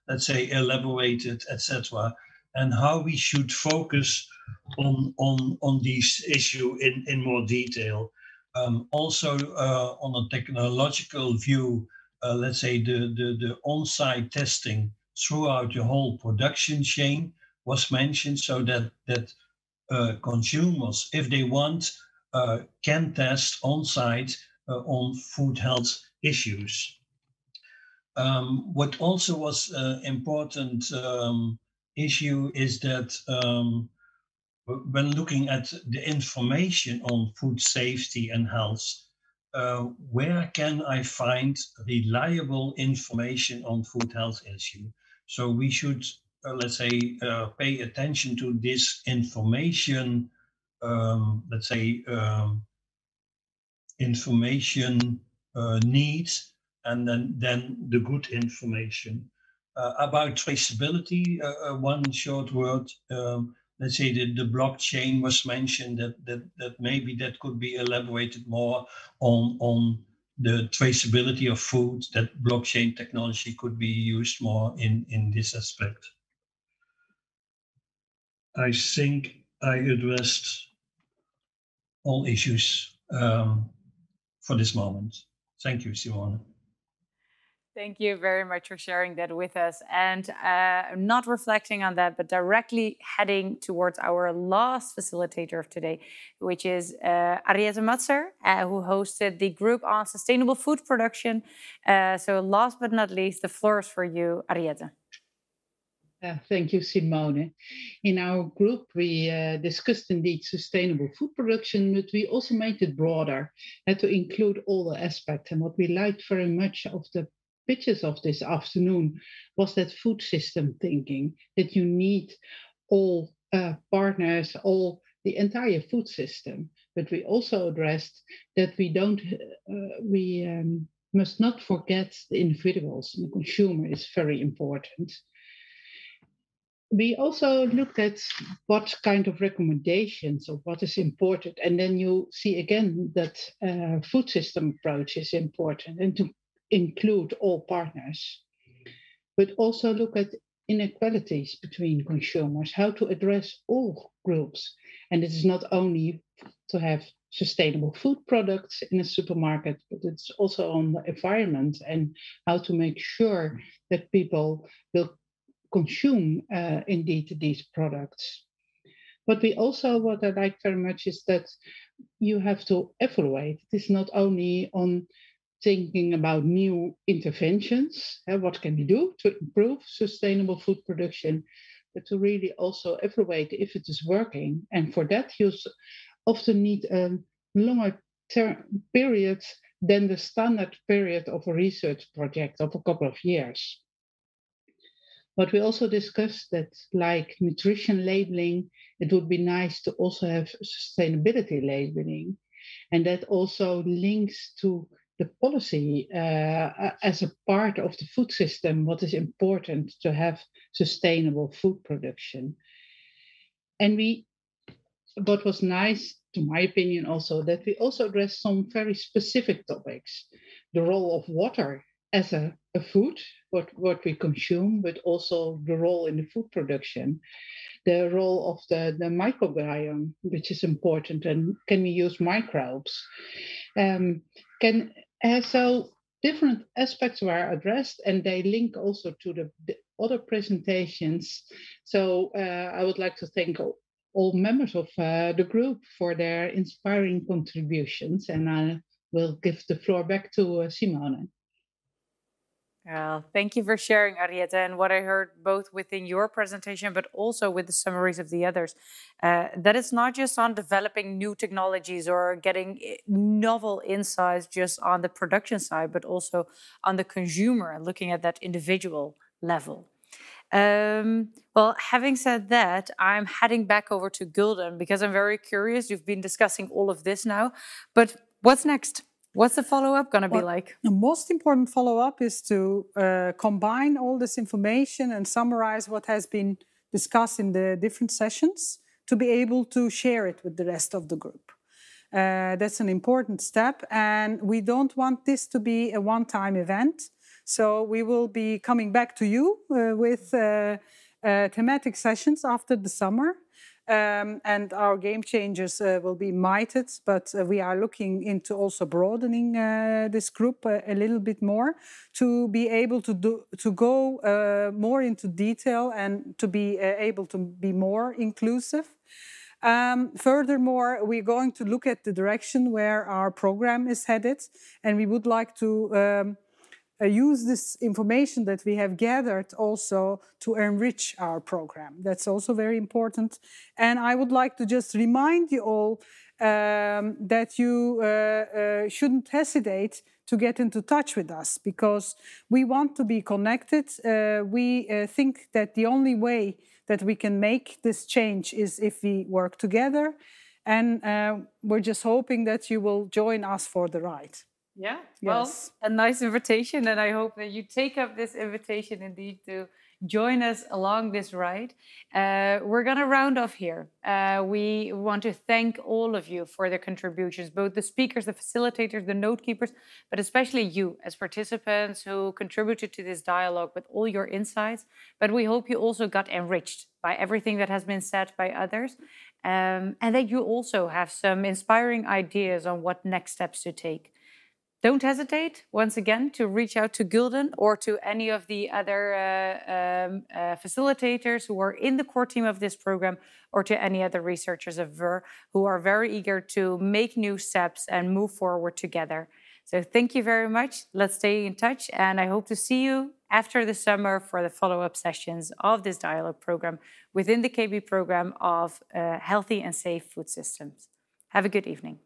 let's say, elaborated, etc., and how we should focus on these issues in more detail. Also, on a technological view, let's say the on-site testing throughout the whole production chain was mentioned, so that consumers, if they want, can test on-site on food health issues. What also was an important issue is that when looking at the information on food safety and health, where can I find reliable information on food health issue? So we should, let's say, pay attention to this information, let's say, information needs, and then the good information. About traceability, one short word, let's say the blockchain was mentioned, that maybe that could be elaborated more on the traceability of food, that blockchain technology could be used more in this aspect. I think I addressed all issues for this moment. Thank you, Simone. Thank you very much for sharing that with us. And not reflecting on that, but directly heading towards our last facilitator of today, which is Ariette Matser, who hosted the group on sustainable food production. So last but not least, the floor is for you, Ariette. Thank you, Simone. In our group, we discussed indeed sustainable food production, but we also made it broader to include all the aspects. And what we liked very much of the pitches of this afternoon was that food system thinking, that you need all partners, all the entire food system. But we also addressed that we must not forget the individuals, and the consumer is very important. We also looked at what kind of recommendations or what is important. And then you see again that food system approach is important and to include all partners. But also look at inequalities between consumers, how to address all groups. And it is not only to have sustainable food products in a supermarket, but it's also on the environment and how to make sure that people will consume indeed these products. But what I like very much is that you have to evaluate. It is not only on thinking about new interventions, what can we do to improve sustainable food production, but to really also evaluate if it is working. And for that, you often need a longer period than the standard period of a research project of a couple of years. But we also discussed that, like nutrition labeling, it would be nice to also have sustainability labeling. And that also links to the policy as a part of the food system, what is important to have sustainable food production. And what was nice, to my opinion also, that we also addressed some very specific topics. The role of water as a food, what we consume, but also the role in the food production. The role of the microbiome, which is important, and can we use microbes? So different aspects were addressed, and they link also to the other presentations. So I would like to thank all members of the group for their inspiring contributions, and I will give the floor back to Simone. Well, thank you for sharing, Ariette, and what I heard both within your presentation, but also with the summaries of the others, that it's not just on developing new technologies or getting novel insights just on the production side, but also on the consumer and looking at that individual level. Well, having said that, I'm heading back over to Gulden because I'm very curious. You've been discussing all of this now, but what's next? What's the follow-up going to be like? The most important follow-up is to combine all this information and summarize what has been discussed in the different sessions to be able to share it with the rest of the group. That's an important step, and we don't want this to be a one-time event. So we will be coming back to you with thematic sessions after the summer. And our game changers will be invited, but we are looking into also broadening this group a little bit more to be able to go more into detail and to be able to be more inclusive. Furthermore, we're going to look at the direction where our program is headed, and we would like to use this information that we have gathered also to enrich our program. That's also very important. And I would like to just remind you all that you shouldn't hesitate to get into touch with us because we want to be connected. We think that the only way that we can make this change is if we work together. And we're just hoping that you will join us for the ride. Yeah, well, yes. A nice invitation, and I hope that you take up this invitation indeed to join us along this ride. We're going to round off here. We want to thank all of you for their contributions, both the speakers, the facilitators, the note keepers, but especially you as participants who contributed to this dialogue with all your insights. But we hope you also got enriched by everything that has been said by others, and that you also have some inspiring ideas on what next steps to take. Don't hesitate, once again, to reach out to Gulden or to any of the other facilitators who are in the core team of this program or to any other researchers of VER who are very eager to make new steps and move forward together. So thank you very much. Let's stay in touch, and I hope to see you after the summer for the follow-up sessions of this dialogue program within the KB program of Healthy and Safe Food Systems. Have a good evening.